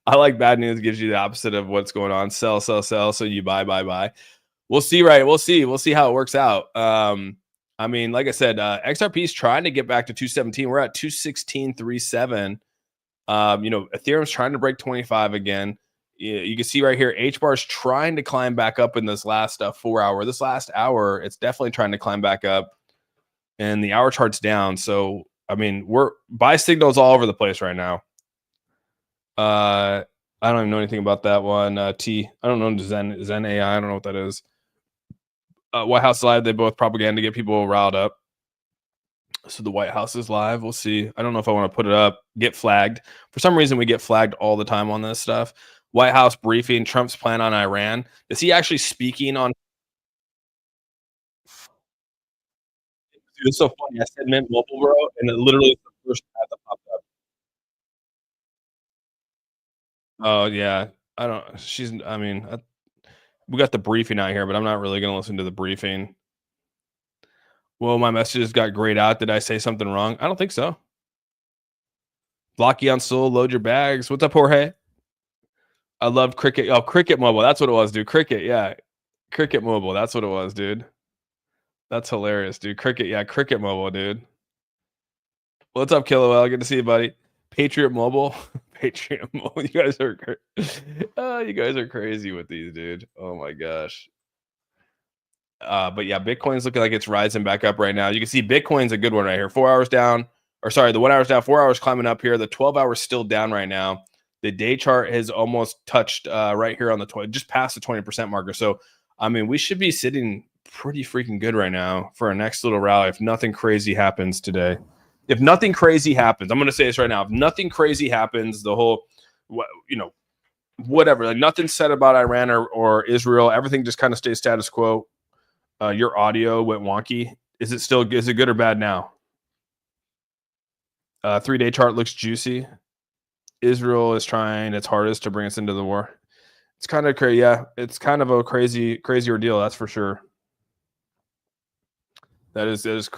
I like bad news gives you the opposite of what's going on. Sell, sell, sell. So you buy, buy, buy. We'll see, right? We'll see. We'll see how it works out. I mean, like I said, XRP is trying to get back to 217. We're at 216.37. Ethereum's trying to break 25 again. You can see right here, HBAR is trying to climb back up in this last 4 hour. This last hour, it's definitely trying to climb back up. and the hour chart's down. So I mean, we're buy signals all over the place right now. I don't even know anything about that one. I don't know Zen AI. I don't know what that is. White House Live. They both propaganda to get people riled up. So the White House is live. We'll see. I don't know if I want to put it up. Get flagged. For some reason, we get flagged all the time on this stuff. White House briefing. Trump's plan on Iran. Is he actually speaking on? Dude, it's so funny. I said Mint Mobile, bro, and it literally is the first ad that popped up. Oh yeah. I don't. She's. I mean, we got the briefing out here, but I'm not really going to listen to the briefing. Well, my messages got grayed out. Did I say something wrong? I don't think so. Blocky on Soul, load your bags. What's up, Jorge? I love Cricket. Oh, Cricket Mobile. That's what it was, dude. Cricket, yeah. Cricket Mobile. That's what it was, dude. That's hilarious, dude. Cricket, yeah. Cricket Mobile, dude. What's up, Killowell? Good to see you, buddy. Patriot Mobile. Patriot Mobile. You guys are crazy with these, dude. Oh my gosh. But yeah, Bitcoin's looking like it's rising back up right now. You can see Bitcoin's a good one right here. 4 hours down, or sorry, the 1 hour's down, 4 hours climbing up here. The 12 hours still down right now. The day chart has almost touched right here on the 20, just past the 20% marker. So, I mean, we should be sitting pretty freaking good right now for our next little rally if nothing crazy happens today. If nothing crazy happens, I'm going to say this right now. If nothing crazy happens, the whole, whatever, like nothing said about Iran or Israel, everything just kind of stays status quo. Your audio went wonky. Is it good or bad now? 3-day chart looks juicy. Israel is trying its hardest to bring us into the war. It's kind of crazy. Yeah, it's kind of a crazy ordeal. That's for sure. It is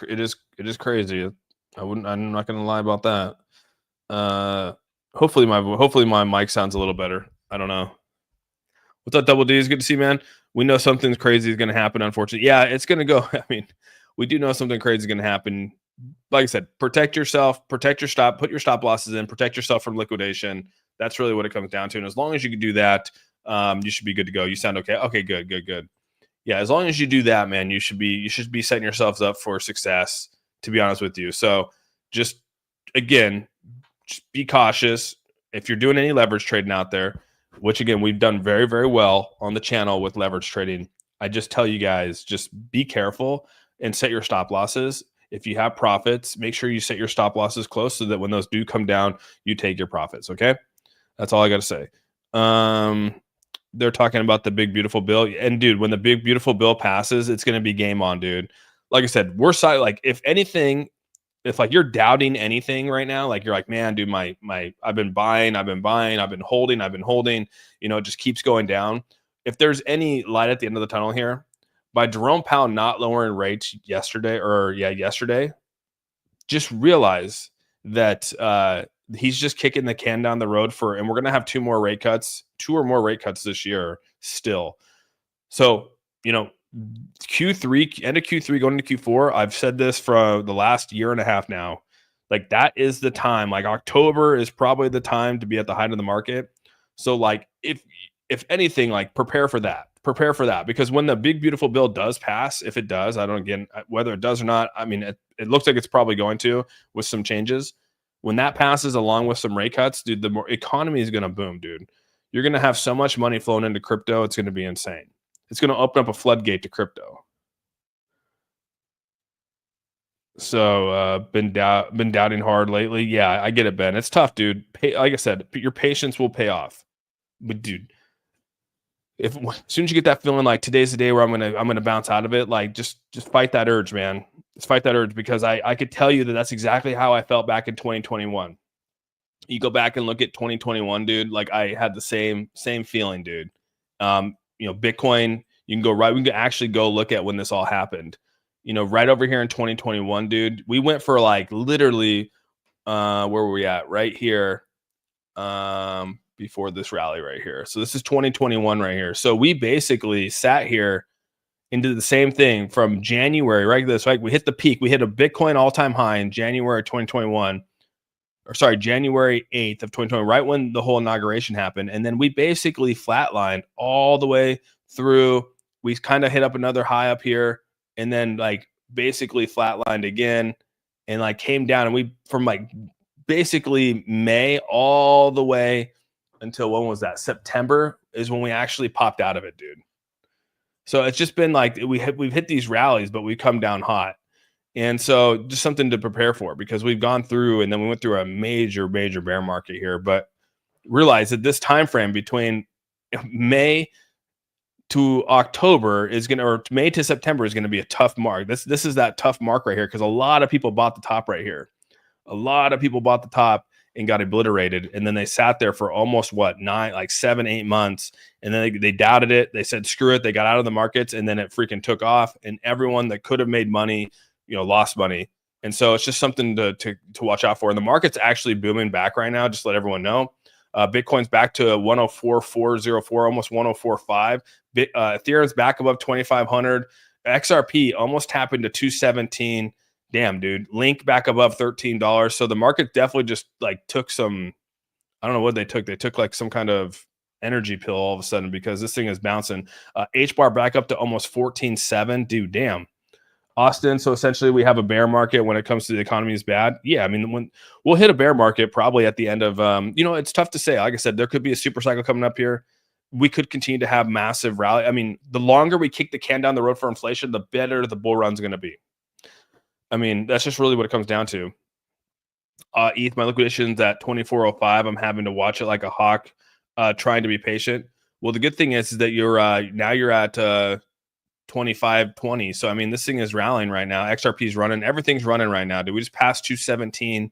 crazy. I'm not going to lie about that. Hopefully my mic sounds a little better. I don't know. What's up, Double D? It's good to see you, man. We know something crazy is going to happen, unfortunately. Yeah, it's going to go. I mean, we do know something crazy is going to happen. Like I said, protect yourself, protect your stop, put your stop losses in, protect yourself from liquidation. That's really what it comes down to. And as long as you can do that, you should be good to go. You sound okay. Okay, good. Yeah, as long as you do that, man, you should be setting yourselves up for success, to be honest with you. So just again, just be cautious. If you're doing any leverage trading out there, which again, we've done very, very well on the channel with leverage trading. I just tell you guys, just be careful and set your stop losses. If you have profits, make sure you set your stop losses close so that when those do come down, you take your profits. Okay. That's all I got to say. They're talking about the big, beautiful bill. And dude, when the big, beautiful bill passes, it's going to be game on, dude. Like I said, we're side, like if anything, if like you're doubting anything right now, like you're like, man, dude, I've been buying, I've been holding, it just keeps going down. If there's any light at the end of the tunnel here, by Jerome Powell not lowering rates yesterday, just realize that he's just kicking the can down the road and we're going to have two or more rate cuts this year still. So, Q3, end of Q3, going into Q4, I've said this for the last year and a half now. Like that is the time. Like October is probably the time to be at the height of the market. So like if anything, like prepare for that. Because when the big beautiful bill does pass, if it does, whether it does or not, I mean, it looks like it's probably going to with some changes. When that passes along with some rate cuts, dude, the more economy is going to boom, dude. You're going to have so much money flowing into crypto. It's going to be insane. It's going to open up a floodgate to crypto. So been doubting hard lately. Yeah, I get it, Ben. It's tough, dude. Like I said, your patience will pay off. But dude, as soon as you get that feeling like today's the day where I'm gonna bounce out of it, like just fight that urge, man. Just fight that urge, because I could tell you that's exactly how I felt back in 2021. You go back and look at 2021, dude. Like I had the same feeling, dude. Bitcoin, we can actually go look at when this all happened. Right over here in 2021, dude, we went for like literally, where were we at? Right here, before this rally right here. So this is 2021 right here. So we basically sat here and did the same thing from January, right? We hit the peak. We hit a Bitcoin all-time high in January 2021. January 8th of 2020, right when the whole inauguration happened. And then we basically flatlined all the way through. We kind of hit up another high up here. And then like basically flatlined again and like came down, and we from like basically May all the way until when was that? September is when we actually popped out of it, dude. So it's just been like we've hit these rallies, but we come down hot. And so just something to prepare for, because we've gone through, and then we went through a major bear market here. But realize that this time frame between May to October is going to, or May to September is going to be a tough mark. This is that tough mark right here, because a lot of people bought the top right here. A lot of people bought the top and got obliterated, and then they sat there for almost 7, 8 months, and then they doubted it. They said screw it. They got out of the markets, and then it freaking took off, and everyone that could have made money, lost money. And so it's just something to watch out for. And the market's actually booming back right now. Just to let everyone know. Bitcoin's back to 104,404, almost 104.5. Ethereum's back above 2,500. XRP almost tapping to 217. Damn, dude. Link back above $13. So the market definitely just like took some, I don't know what they took. They took like some kind of energy pill all of a sudden, because this thing is bouncing. H-bar back up to almost 14.7. Dude, damn. Austin, so essentially we have a bear market when it comes to the economy is bad. Yeah, I mean, when we'll hit a bear market probably at the end of, it's tough to say. Like I said, there could be a super cycle coming up here. We could continue to have massive rally. I mean, the longer we kick the can down the road for inflation, the better the bull run's going to be. I mean, that's just really what it comes down to. ETH, my liquidation's at 24.05. I'm having to watch it like a hawk, trying to be patient. Well, the good thing is that you're now you're at 25.20. So I mean, this thing is rallying right now. XRP's running. Everything's running right now. Did we just pass 217?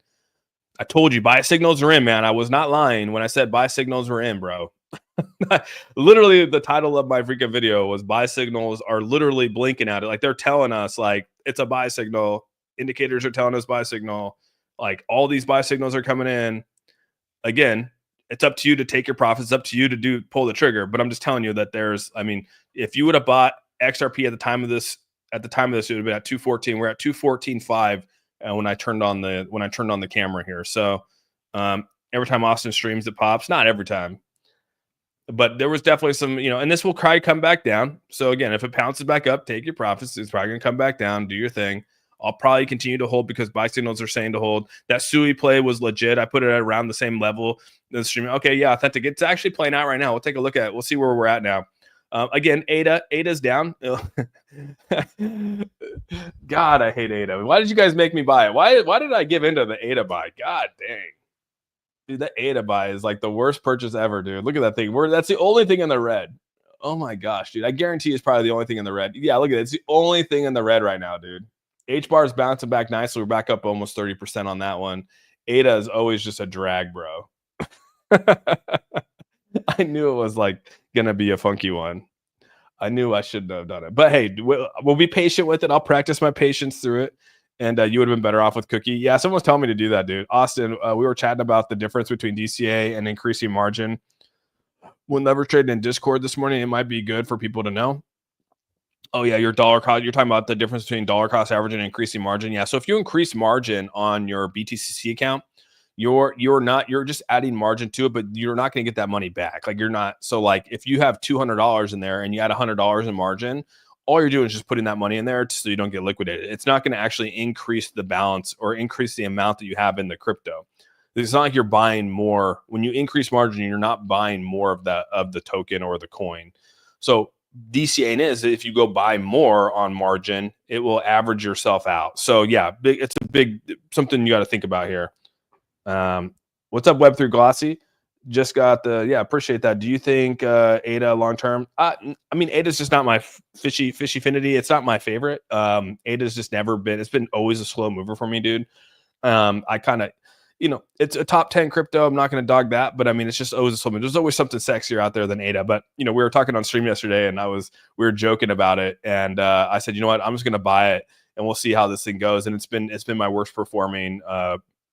I told you, buy signals are in, man. I was not lying when I said buy signals were in, bro. Literally, the title of my freaking video was buy signals are literally blinking at it. Like they're telling us like it's a buy signal. Indicators are telling us buy signal. Like all these buy signals are coming in. Again, it's up to you to take your profits. It's up to you to pull the trigger. But I'm just telling you that if you would have bought XRP at the time of this, it would have been at 214. We're at 214.5 when I turned on the camera here. So every time Austin streams, it pops. Not every time, but there was definitely some, and this will probably come back down. So again, if it pounces back up, take your profits. It's probably gonna come back down. Do your thing. I'll probably continue to hold because buy signals are saying to hold. That Sui play was legit. I put it at around the same level. The streaming. Okay, yeah, authentic. It's actually playing out right now. We'll take a look at it. We'll see where we're at now. Again, ADA's down. God, I hate ADA. Why did you guys make me buy it? Why did I give into the ADA buy? God dang. Dude, that ADA buy is like the worst purchase ever, dude. Look at that thing. That's the only thing in the red. Oh my gosh, dude. I guarantee it's probably the only thing in the red. Yeah, look at it. It's the only thing in the red right now, dude. H-bar is bouncing back nicely. We're back up almost 30% on that one. ADA is always just a drag, bro. I knew it was like gonna be a funky one. I knew I shouldn't have done it, but hey, we'll be patient with it. I'll practice my patience through it, and you would have been better off with Cookie. Yeah, someone's telling me to do that, dude. Austin, we were chatting about the difference between DCA and increasing margin. When leverage trading in Discord this morning, it might be good for people to know. Oh yeah, your dollar cost. You're talking about the difference between dollar cost average and increasing margin. Yeah, so if you increase margin on your BTCC account, you're just adding margin to it, but you're not going to get that money back. Like you're not. So like if you have $200 in there and you add $100 in margin, all you're doing is just putting that money in there so you don't get liquidated. It's not going to actually increase the balance or increase the amount that you have in the crypto. It's not like you're buying more. When you increase margin, you're not buying more of the token or the coin. So DCA is if you go buy more on margin, it will average yourself out. So yeah, it's a big something you got to think about here. What's up, Web3 Glossy? Just got appreciate that. Do you think ADA long term? I mean, ADA is just not my fishy finity. It's not my favorite. ADA's just never been. It's been always a slow mover for me, dude. I kind of, it's a top 10 crypto. I'm not going to dog that, but I mean, it's just always a slow mover. There's always something sexier out there than ADA. But we were talking on stream yesterday, and we were joking about it, and I said, you know what, I'm just going to buy it, and we'll see how this thing goes. And it's been my worst performing.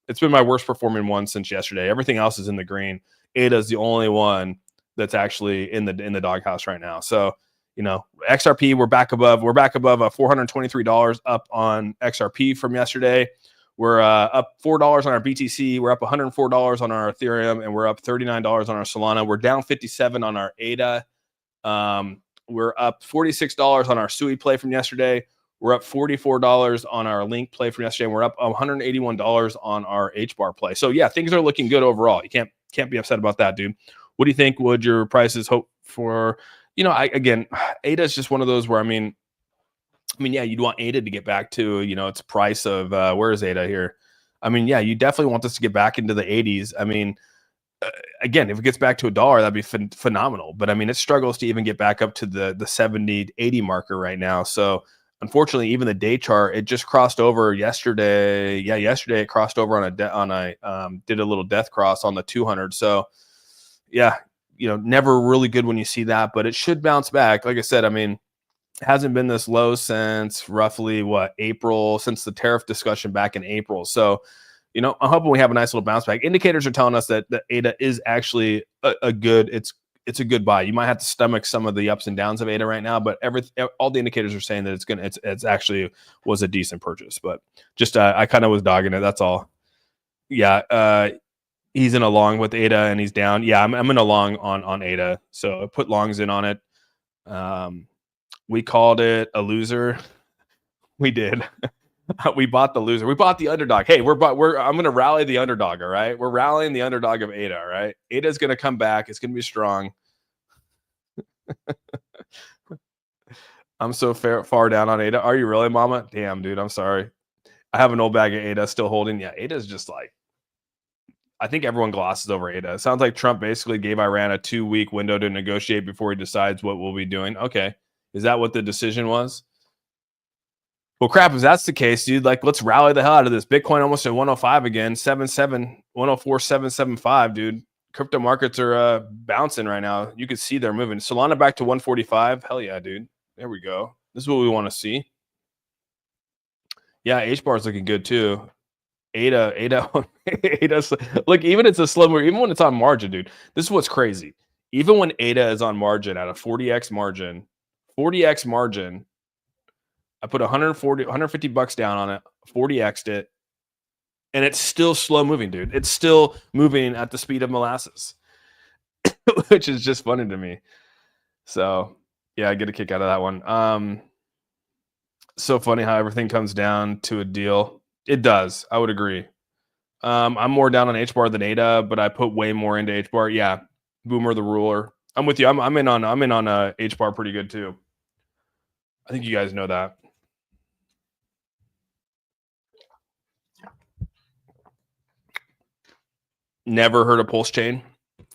It's been my worst performing one since yesterday. Everything else is in the green. ADA is the only one that's actually in the doghouse right now. So, XRP, we're back above $423 up on XRP from yesterday. We're up $4 on our BTC. We're up $104 on our Ethereum, and we're up $39 on our Solana. We're down 57 on our ADA. We're up $46 on our Sui play from yesterday. We're up $44 on our link play from yesterday, and we're up $181 on our HBAR play. So yeah, things are looking good overall. You can't be upset about that, dude. What do you think? Would your prices hope for? ADA is just one of those where yeah, you'd want ADA to get back to its price of where is ADA here? Yeah, you definitely want this to get back into the 80s. Again, if it gets back to $1, that'd be phenomenal. But it struggles to even get back up to the 70, 80 marker right now. So unfortunately, even the day chart, it just crossed over yesterday. Yeah, yesterday it crossed over did a little death cross on the 200. So yeah, never really good when you see that, but it should bounce back. Like I said, it hasn't been this low since roughly April, since the tariff discussion back in April. So I'm hoping we have a nice little bounce back. Indicators are telling us that the ADA is actually a good buy. You might have to stomach some of the ups and downs of ADA right now, but all the indicators are saying that it's actually was a decent purchase. But just I kind of was dogging it. That's all. Yeah, he's in a long with ADA and he's down. Yeah, I'm in a long on ADA, so I put longs in on it. We called it a loser. We did. We bought the loser. We bought the underdog. Hey, I'm going to rally the underdog. All right. We're rallying the underdog of ADA. All right. ADA is going to come back. It's going to be strong. I'm so far down on ADA. Are you really, mama? Damn, dude. I'm sorry. I have an old bag of ADA still holding. Yeah. ADA is just I think everyone glosses over ADA. It sounds like Trump basically gave Iran a 2-week window to negotiate before he decides what we'll be doing. Okay. Is that what the decision was? Well, crap, if that's the case, dude, let's rally the hell out of this. Bitcoin almost at 105 again, 104,775, dude. Crypto markets are bouncing right now. You can see they're moving. Solana back to 145. Hell yeah, dude. There we go. This is what we want to see. Yeah, HBAR is looking good too. ADA. Look, even it's a slow move, even when it's on margin, dude. This is what's crazy. Even when ADA is on margin at a 40x margin, I put 150 bucks down on it, 40x'd it, and it's still slow moving, dude. It's still moving at the speed of molasses, which is just funny to me. So yeah, I get a kick out of that one. So funny how everything comes down to a deal. It does. I would agree. I'm more down on HBAR than ADA, but I put way more into HBAR. Yeah, Boomer the ruler. I'm with you. I'm in on HBAR pretty good too. I think you guys know that. Never heard of Pulse Chain.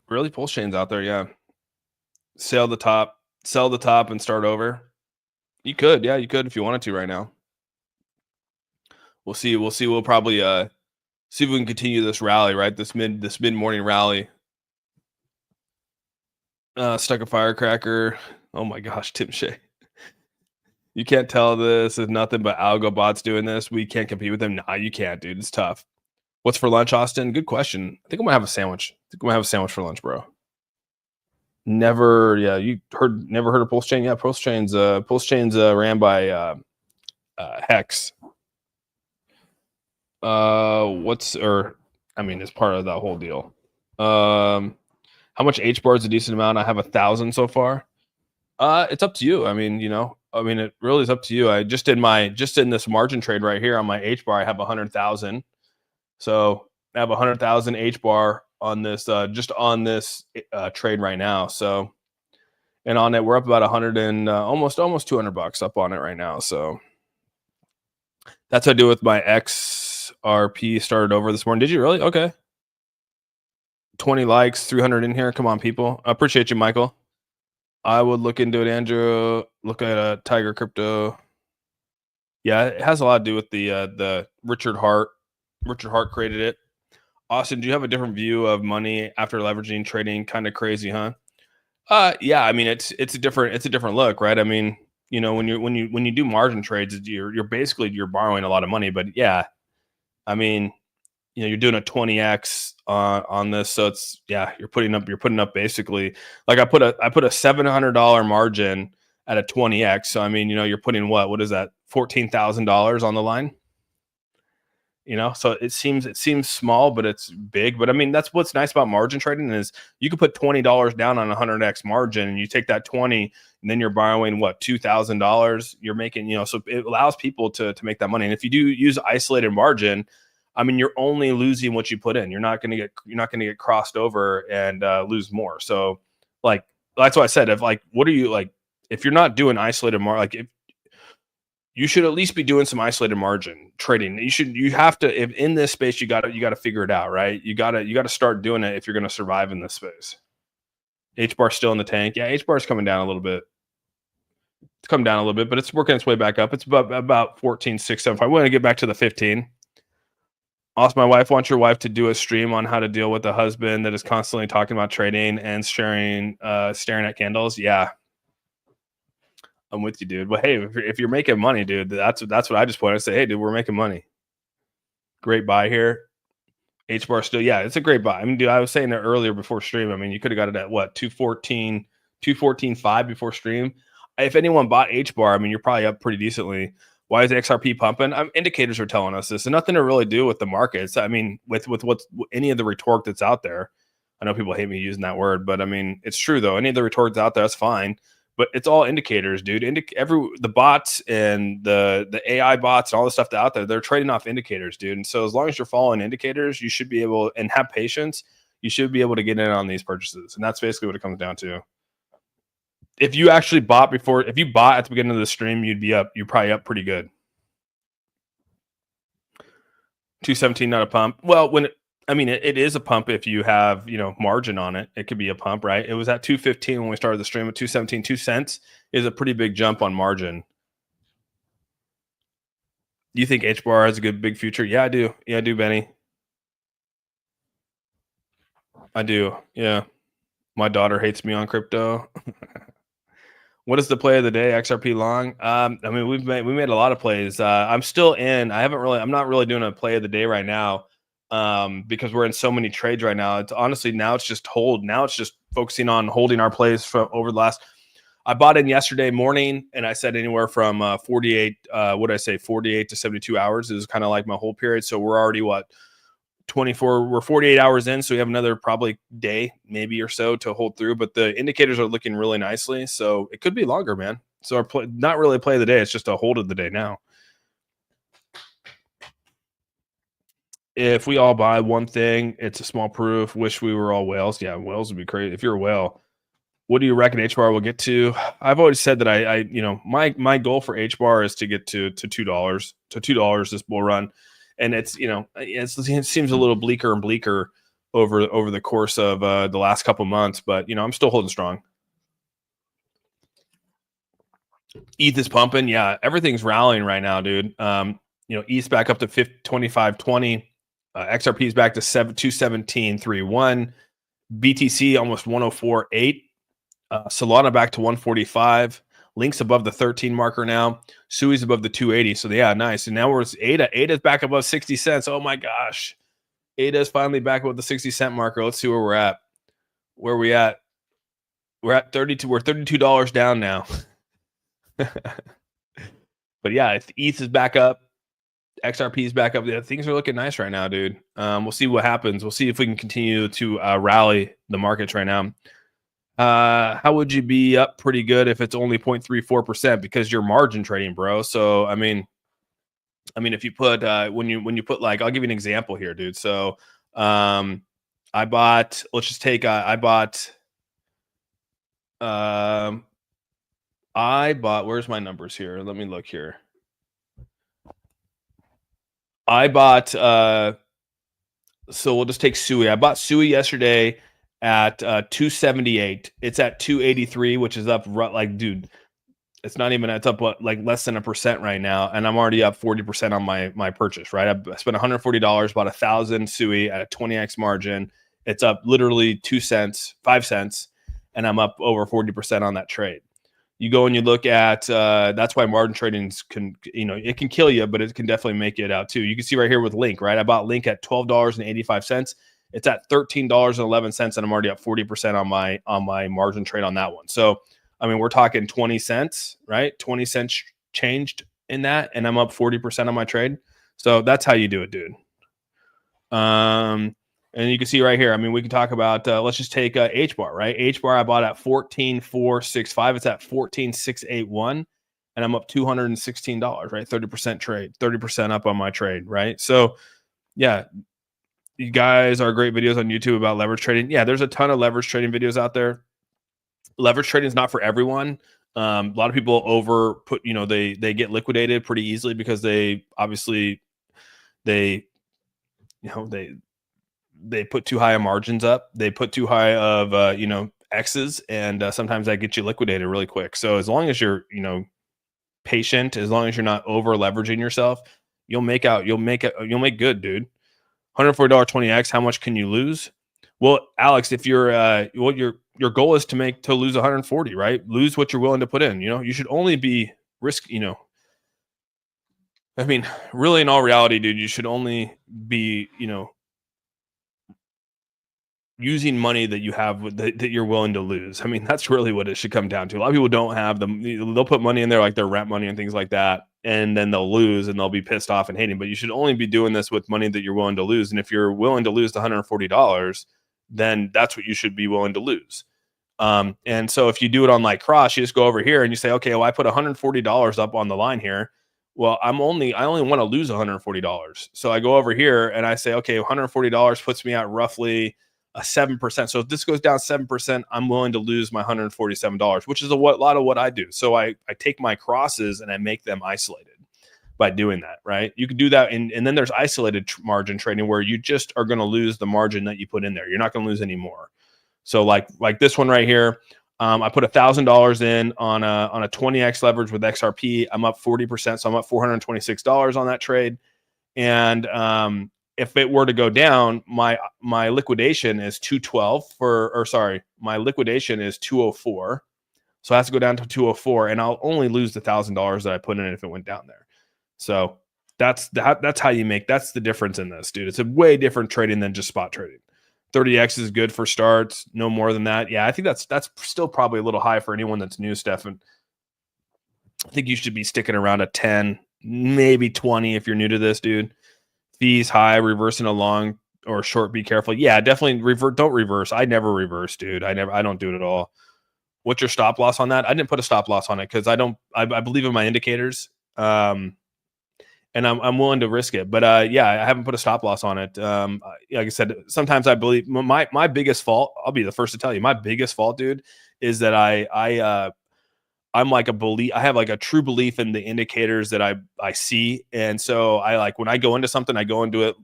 Really? Pulse Chain's out there, yeah. Sell the top and start over. You could, yeah, you could if you wanted to right now. We'll see. We'll probably see if we can continue this rally, right? This mid-morning rally. Stuck a firecracker. Oh my gosh, Tim Shea. You can't tell this is nothing but algo bots doing this. We can't compete with them. Nah, you can't, dude. It's tough. What's for lunch, Austin? Good question. I think I'm gonna have a sandwich. For lunch, bro. Never heard of Pulse Chain? Yeah, Pulse Chain's ran by Hex. It's part of that whole deal. How much HBAR is a decent amount? I have 1,000 so far. It's up to you. It really is up to you. I just in this margin trade right here on my HBAR, I have 100,000. So I have 100,000 HBAR on this, just on this trade right now. So, and on it, we're up about 100 and almost $200 up on it right now. So that's what I do with my XRP. Started over this morning. Did you really? Okay. 20 likes, 300 in here. Come on, people. I appreciate you, Michael. I would look into it, Andrew. Look at Tiger Crypto. Yeah, it has a lot to do with the Richard Hart. Richard Hart created it. Austin, do you have a different view of money after leveraging trading? Kind of crazy, huh? Yeah. It's a different look, right? When you do margin trades, you're borrowing a lot of money. But yeah, you're doing a 20x on this, so it's you're putting up basically like I put a $700 margin at a 20x. So you're putting what is that, $14,000 on the line? So it seems small, but it's big. But I mean, that's what's nice about margin trading is you could put $20 down on a 100x margin, and you take that 20, and then you're borrowing what, $2,000. You're making, so it allows people to make that money. And if you do use isolated margin, I mean, you're only losing what you put in. You're not going to get crossed over and lose more. So like that's why I said, what are you like if you're not doing isolated like if you should at least be doing some isolated margin trading. You have to, if in this space, you gotta figure it out, right? You gotta start doing it if you're gonna survive in this space. H bar still in the tank. Yeah, H bar is coming down a little bit. It's come down a little bit, but it's working its way back up. It's about 14, 6, 7, 5. We want to get back to the 15. Also, my wife wants your wife to do a stream on how to deal with a husband that is constantly talking about trading and staring at candles. Yeah, I'm with you, dude. Well, hey, if you're making money, dude, that's what I just point. I say, hey, dude, we're making money. Great buy here. H bar still, yeah, it's a great buy. I mean, dude, I was saying it earlier before stream. I mean, you could have got it at what, 214, 214.5 before stream. If anyone bought H bar, I mean, you're probably up pretty decently. Why is the XRP pumping? Indicators are telling us this, and nothing to really do with the markets. I mean, with what's any of the rhetoric that's out there. I know people hate me using that word, but I mean, it's true though. Any of the rhetoric out there, that's fine. But it's all indicators, dude. The bots and the AI bots and all the stuff out there, they're trading off indicators, dude. And so as long as you're following indicators, you should be able, and have patience, you should be able to get in on these purchases. And that's basically what it comes down to. If you actually bought if you bought at the beginning of the stream, you're probably up pretty good. 217, not a pump. Well, it is a pump if you have, margin on it. It could be a pump, right? It was at 215 when we started the stream at 217, 2 cents is a pretty big jump on margin. Do you think H bar has a good big future? Yeah, I do. Yeah, I do, Benny. I do. Yeah. My daughter hates me on crypto. What is the play of the day? XRP long. I mean, we made a lot of plays. I'm still in. I'm not really doing a play of the day right now. Because we're in so many trades right now. It's honestly, now it's just hold. Now it's just focusing on holding our plays from over the last. I bought in yesterday morning, and I said anywhere from 48. What did I say? 48 to 72 hours is kind of like my hold period. So we're already 24. We're 48 hours in, so we have another probably day, maybe or so, to hold through. But the indicators are looking really nicely, so it could be longer, man. So our play, not really play of the day. It's just a hold of the day now. If we all buy one thing, it's a small proof. Wish we were all whales. Yeah, whales would be crazy. If you're a whale, what do you reckon H bar will get to? I've always said that my goal for H bar is to get to $2 this bull run, and it seems a little bleaker and bleaker over the course of the last couple months, but I'm still holding strong. ETH is pumping. Yeah, everything's rallying right now, dude. ETH's back up to 25.20. XRP is back to 217.31. BTC almost 104.8. Solana back to 145. Link's above the 13 marker now. Sui's above the 280. So yeah, nice. And now we're ADA. ADA's back above 60 cents. Oh my gosh. ADA's finally back above the 60-cent marker. Let's see where we're at. Where are we at? We're at 32. We're $32 down now. But yeah, ETH is back up. XRP is back up. Yeah, things are looking nice right now, dude. We'll see what happens. We'll see if we can continue to rally the markets right now. How would you be up pretty good if it's only 0.34%? Because you're margin trading, bro. So I mean, if you put when you put, like, I'll give you an example here, dude. So I bought. Let's just take. I bought. Where's my numbers here? Let me look here. I bought, so we'll just take Sui. I bought Sui yesterday at 278. It's at 283, which is up, like, dude, it's up like less than 1% right now, and I'm already up 40% on my purchase, right? I spent $140, bought 1,000 Sui at a 20x margin. It's up literally 2 cents, 5 cents, and I'm up over 40% on that trade. You go and you look at, that's why margin trading it can kill you, but it can definitely make it out too. You can see right here with Link, right? I bought Link at $12.85. It's at $13.11, and I'm already up 40% on my margin trade on that one. So, I mean, we're talking 20 cents, right? 20 cents changed in that, and I'm up 40% on my trade. So that's how you do it, dude. And you can see right here. I mean, we can talk about. Let's just take H bar, right? H bar I bought at 14,465. It's at 14,681, and I'm up $216, right? 30% trade, 30% up on my trade, right? So yeah, you guys are great videos on YouTube about leverage trading. Yeah, there's a ton of leverage trading videos out there. Leverage trading is not for everyone. A lot of people they get liquidated pretty easily because they obviously they you know they put too high of margins up. They put too high of X's, and sometimes that gets you liquidated really quick. So as long as you're patient, as long as you're not over leveraging yourself, you'll make good, dude. $140 20x. How much can you lose? Well, Alex, if you're your goal is to lose 140, right? Lose what you're willing to put in. You should only be risk. I mean, really, in all reality, dude, you should only be using money that you have that you're willing to lose. I mean, that's really what it should come down to. A lot of people don't have them. They'll put money in there, like their rent money and things like that, and then they'll lose and they'll be pissed off and hating. But you should only be doing this with money that you're willing to lose. And if you're willing to lose the $140, then that's what you should be willing to lose. And so if you do it on like cross, you just go over here and you say, okay, well, I put $140 up on the line here. Well, I only want to lose $140. So I go over here and I say, okay, $140 puts me at roughly a 7%. So if this goes down 7%, I'm willing to lose my $147, which is a lot of what I do. So I take my crosses and I make them isolated by doing that, right? You can do that. And then there's isolated margin trading where you just are going to lose the margin that you put in there. You're not going to lose any more. So like this one right here, I put $1,000 in on a 20x leverage with XRP. I'm up 40%. So I'm up $426 on that trade. And if it were to go down, my liquidation is 212 my liquidation is 204. So it has to go down to 204, and I'll only lose the $1,000 that I put in if it went down there. So that's how you make. That's the difference in this, dude. It's a way different trading than just spot trading. 30x is good for starts, no more than that. Yeah, I think that's still probably a little high for anyone that's new, Stefan. I think you should be sticking around a 10, maybe 20 if you're new to this, dude. Fees high, reversing a long or short, be careful. Yeah, definitely don't reverse. I never reverse, dude. I don't do it at all. What's your stop loss on that? I didn't put a stop loss on it because I believe in my indicators. And I'm willing to risk it. But yeah, I haven't put a stop loss on it. Like I said, sometimes I believe my biggest fault, I'll be the first to tell you, my biggest fault, dude, is that I'm like I have like a true belief in the indicators that I see. And so when I go into something, I go into it,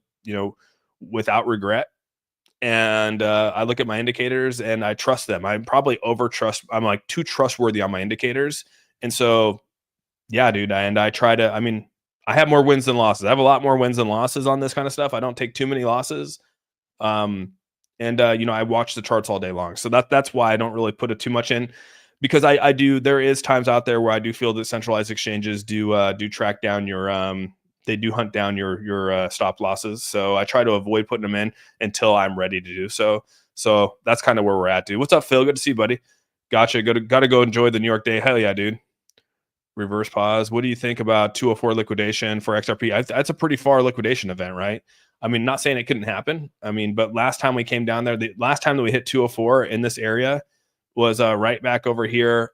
without regret. And I look at my indicators and I trust them. I'm probably I'm like too trustworthy on my indicators. And so, yeah, dude. I try to, I have more wins than losses. I have a lot more wins than losses on this kind of stuff. I don't take too many losses. I watch the charts all day long. So that's why I don't really put it too much in, because there is times out there where I do feel that centralized exchanges do track down they do hunt down your stop losses. So I try to avoid putting them in until I'm ready to do so. So that's kind of where we're at, dude. What's up, Phil? Good to see you, buddy. Gotcha. Got to go enjoy the New York day. Hell yeah, dude. Reverse pause. What do you think about 204 liquidation for XRP? That's a pretty far liquidation event, right? Not saying it couldn't happen. But last time we came down there, the last time that we hit 204 in this area was right back over here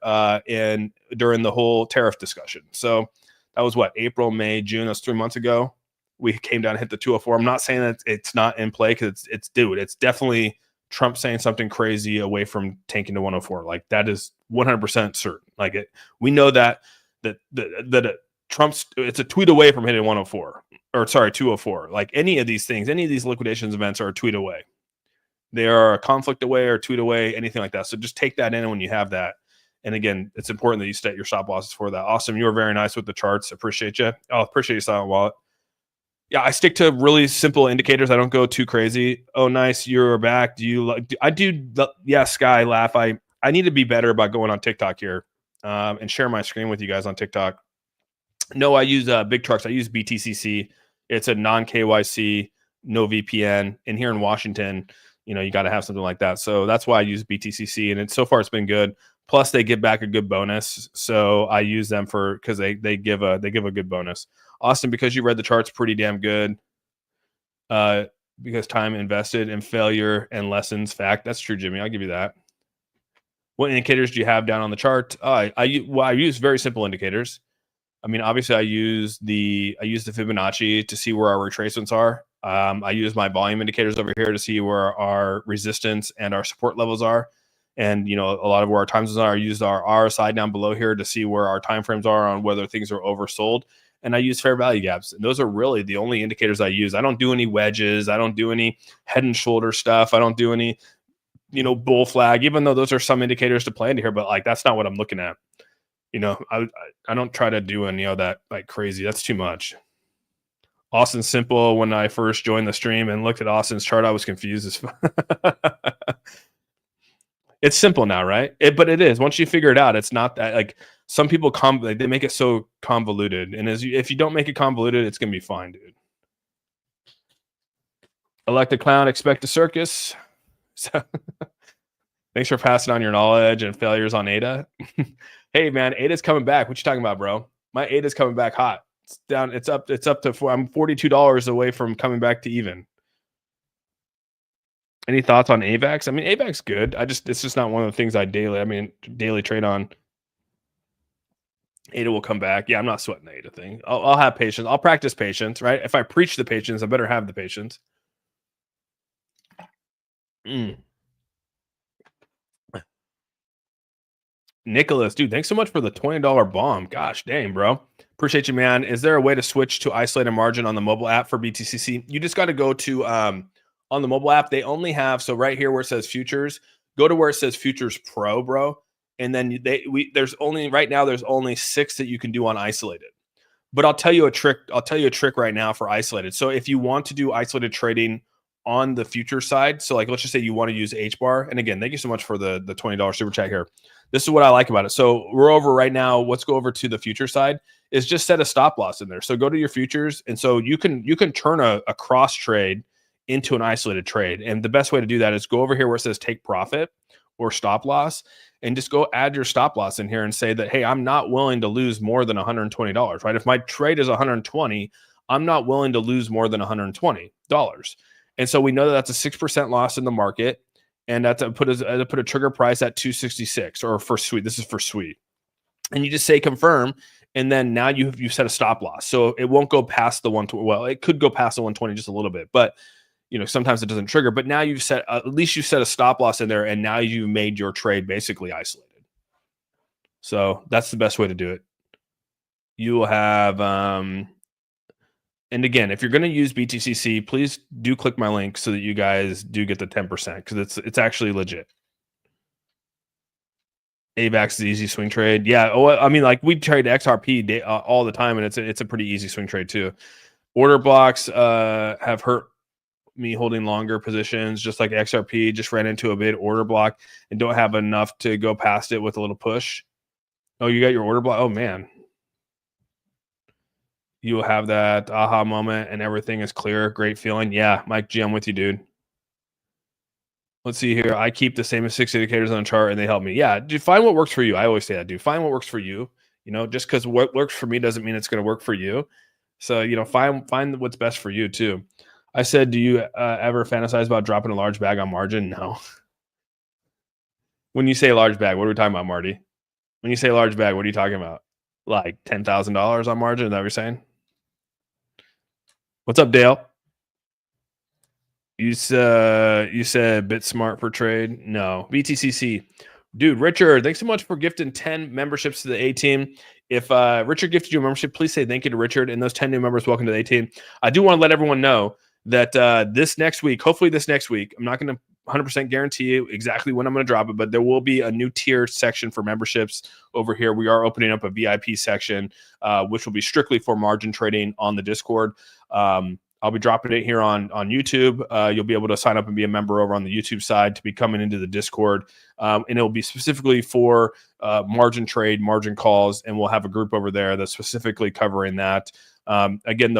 during the whole tariff discussion. So that was April, May, June. That's 3 months ago. We came down and hit the 204. I'm not saying that it's not in play, because it's definitely Trump saying something crazy away from tanking to 104. Like, that is 100% certain. Like, we know that Trump's, it's a tweet away from hitting 204. Like, any of these things, any of these liquidations events are a tweet away. They are a conflict away or a tweet away, anything like that. So just take that in when you have that. And again, it's important that you set your stop losses for that. Awesome. You were very nice with the charts. Appreciate you. Oh, appreciate you, Silent Wallet. Yeah, I stick to really simple indicators. I don't go too crazy. Oh, nice. You're back. Yeah, Sky Laugh. I need to be better about going on TikTok here and share my screen with you guys on TikTok. No, I use big trucks. I use BTCC. It's a non-KYC, no VPN. And here in Washington, you got to have something like that. So that's why I use BTCC. And so far it's been good. Plus, they give back a good bonus, so I use them for because they give a good bonus. Austin, because you read the charts pretty damn good. Because time invested in failure and lessons. Fact, that's true, Jimmy. I'll give you that. What indicators do you have down on the chart? I use very simple indicators. I mean, obviously, I use the Fibonacci to see where our retracements are. I use my volume indicators over here to see where our resistance and our support levels are. And, you know, a lot of where our time zones are. I use our RSI down below here to see where our timeframes are on whether things are oversold. And I use fair value gaps. And those are really the only indicators I use. I don't do any wedges. I don't do any head and shoulder stuff. I don't do any, you know, bull flag, even though those are some indicators to play into here. But like, that's not what I'm looking at. You know, I don't try to do any of that like crazy. That's too much. Austin's simple. When I first joined the stream and looked at Austin's chart, I was confused as It's simple now, right? But it is. Once you figure it out, it's not that like some people they make it so convoluted. And if you don't make it convoluted, it's gonna be fine, dude. Elect a clown, expect a circus. So thanks for passing on your knowledge and failures on ADA. Hey man, ADA's coming back. What you talking about, bro? My ADA's coming back hot. It's down. It's up to I'm $42 away from coming back to even. Any thoughts on AVAX? I mean, AVAX good. It's just not one of the things I daily trade on. ADA will come back. Yeah, I'm not sweating the ADA thing. I'll have patience. I'll practice patience, right? If I preach the patience, I better have the patience. Nicholas, dude, thanks so much for the $20 bomb. Gosh dang, bro. Appreciate you, man. Is there a way to switch to isolated margin on the mobile app for BTCC? You just got to go to on the mobile app. They only have, so right here where it says futures, go to where it says futures pro, bro. And then there's only 6 that you can do on isolated. But I'll tell you a trick. I'll tell you a trick right now for isolated. So if you want to do isolated trading on the future side, so like let's just say you want to use HBAR, and again, thank you so much for the $20 super chat here. This is what I like about it. So we're over right now. Let's go over to the future side. Is just set a stop loss in there. So go to your futures, and so you can turn a cross trade into an isolated trade. And the best way to do that is go over here where it says take profit or stop loss, and just go add your stop loss in here and say that, hey, I'm not willing to lose more than $120, right? If my trade is 120, I'm not willing to lose more than $120. And so we know that that's a 6% loss in the market. And that's put a trigger price at 266 or for sweet. This is for sweet. And you just say confirm. And then now you set a stop loss. So it won't go past the 120. Well, it could go past the 120 just a little bit, but you know, sometimes it doesn't trigger. But now you've set, at least you set a stop loss in there, and now you made your trade basically isolated. So that's the best way to do it. You will have, and again, if you're going to use BTCC, please do click my link so that you guys do get the 10% because it's actually legit. AVAX is easy swing trade. Yeah. Oh, I mean, like we trade XRP all the time, and it's a pretty easy swing trade too. Order blocks have hurt me holding longer positions, just like XRP. Just ran into a big order block and don't have enough to go past it with a little push. Oh, you got your order block? Oh man. You will have that aha moment and everything is clear. Great feeling. Yeah, Mike G, I'm with you, dude. Let's see here. I keep the same as 6 indicators on the chart and they help me. Yeah, dude, find what works for you. I always say that, dude. Find what works for you. You know, just because what works for me doesn't mean it's going to work for you. So, you know, find what's best for you too. I said, do you ever fantasize about dropping a large bag on margin? No. When you say large bag, what are we talking about, Marty? When you say large bag, what are you talking about? Like $10,000 on margin? Is that what you're saying? What's up, Dale? You said bit smart per trade. No, BTCC, dude. Richard, thanks so much for gifting 10 memberships to the A team. If Richard gifted you a membership, please say thank you to Richard and those 10 new members. Welcome to the A team. I do want to let everyone know that this next week, hopefully this next week, I'm not going to 100% guarantee you exactly when I'm going to drop it, but there will be a new tier section for memberships over here. We are opening up a VIP section, which will be strictly for margin trading on the Discord. I'll be dropping it here on YouTube. You'll be able to sign up and be a member over on the YouTube side to be coming into the Discord. And it'll be specifically for margin trade, margin calls, and we'll have a group over there that's specifically covering that. Again,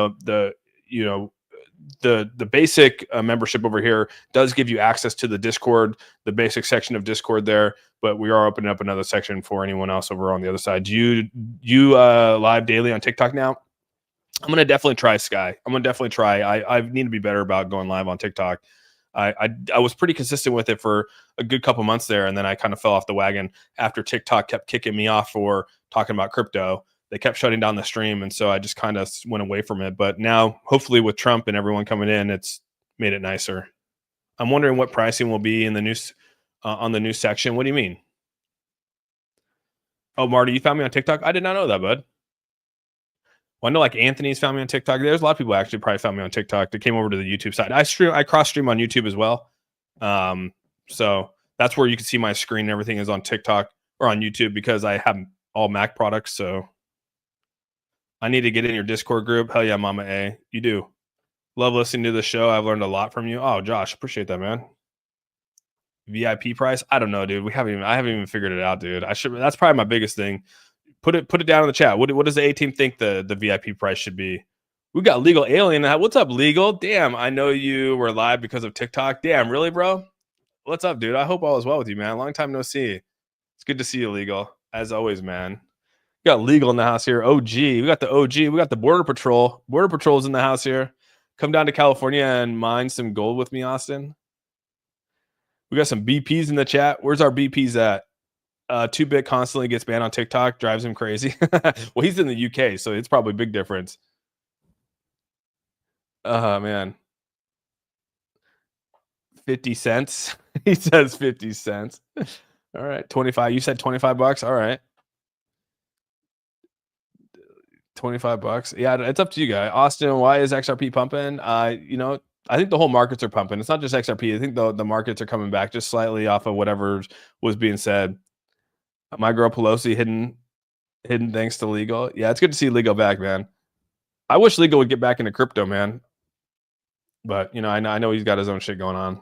the basic membership over here does give you access to the Discord, the basic section of Discord there. But we are opening up another section for anyone else over on the other side. Do you live daily on TikTok now? I'm gonna definitely try, Sky. I'm gonna definitely try. I need to be better about going live on TikTok. I was pretty consistent with it for a good couple months there, and then I kind of fell off the wagon after TikTok kept kicking me off for talking about crypto. They kept shutting down the stream, and so I just kind of went away from it. But now, hopefully, with Trump and everyone coming in, it's made it nicer. I'm wondering what pricing will be in the news on the new section. What do you mean? Oh, Marty, you found me on TikTok? I did not know that, bud. Well, I know like Anthony's found me on TikTok. There's a lot of people actually probably found me on TikTok that came over to the YouTube side. I cross stream on YouTube as well. So that's where you can see my screen and everything is on TikTok or on YouTube because I have all Mac products. So I need to get in your Discord group. Hell yeah, Mama A. You do. Love listening to the show. I've learned a lot from you. Oh, Josh, appreciate that, man. VIP price? I don't know, dude. I haven't even figured it out, dude. That's probably my biggest thing. Put it down in the chat. What does the A team think the VIP price should be? We got Legal Alien. What's up, Legal? Damn, I know you were live because of TikTok. Damn, really, bro? What's up, dude? I hope all is well with you, man. Long time no see. It's good to see you, Legal. As always, man. We got Legal in the house here. OG. We got the OG. We got the Border Patrol. Border Patrol's in the house here. Come down to California and mine some gold with me, Austin. We got some BPs in the chat. Where's our BPs at? 2-Bit constantly gets banned on TikTok, drives him crazy. Well, he's in the UK, so it's probably a big difference. Man. 50 cents. He says 50 cents. All right, 25. You said $25. All right. $25. Yeah, it's up to you guys. Austin, why is XRP pumping? I think the whole markets are pumping. It's not just XRP. I think the markets are coming back just slightly off of whatever was being said. My girl Pelosi hidden thanks to Legal. Yeah, it's good to see Legal back, man. I wish Legal would get back into crypto, man. But I know he's got his own shit going on.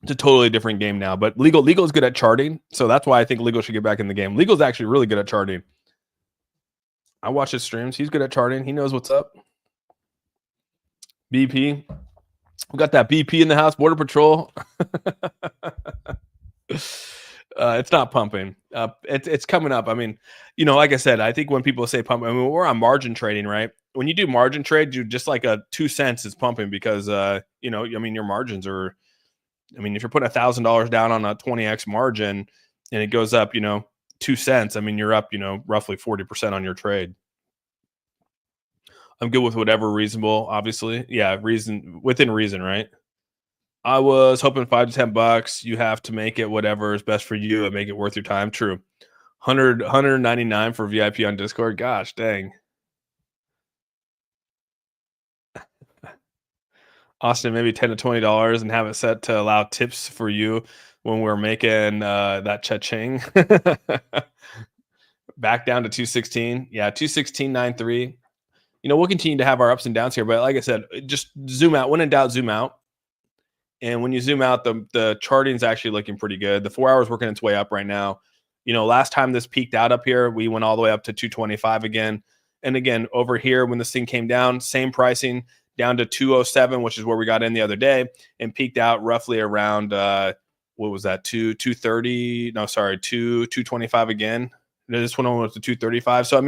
It's a totally different game now. But Legal is good at charting, so that's why I think Legal should get back in the game. Legal's actually really good at charting. I watch his streams. He's good at charting. He knows what's up. BP. We got that BP in the house. Border Patrol. It's not pumping. It's coming up. I mean, like I said, I think when people say pump, I mean, we're on margin trading, right? When you do margin trade, you just like a 2 cents is pumping because, your margins are, if you're putting $1,000 down on a 20x margin and it goes up, 2 cents, you're up, roughly 40% on your trade. I'm good with whatever reasonable, obviously. Yeah, within reason, right? I was hoping $5 to $10. You have to make it whatever is best for you and make it worth your time. True. 199 for VIP on Discord. Gosh, dang. Austin, maybe $10 to $20 and have it set to allow tips for you when we're making that cha-ching. Back down to 216. Yeah, 216.93. We'll continue to have our ups and downs here, but like I said, just zoom out. When in doubt, zoom out. And when you zoom out, the charting is actually looking pretty good. The 4 hours working its way up right now. Last time this peaked out up here, we went all the way up to 225 again. And again, over here, when this thing came down, same pricing, down to 207, which is where we got in the other day, and peaked out roughly around, what was that, 230? No, sorry, 225 again. This one went to 235. So,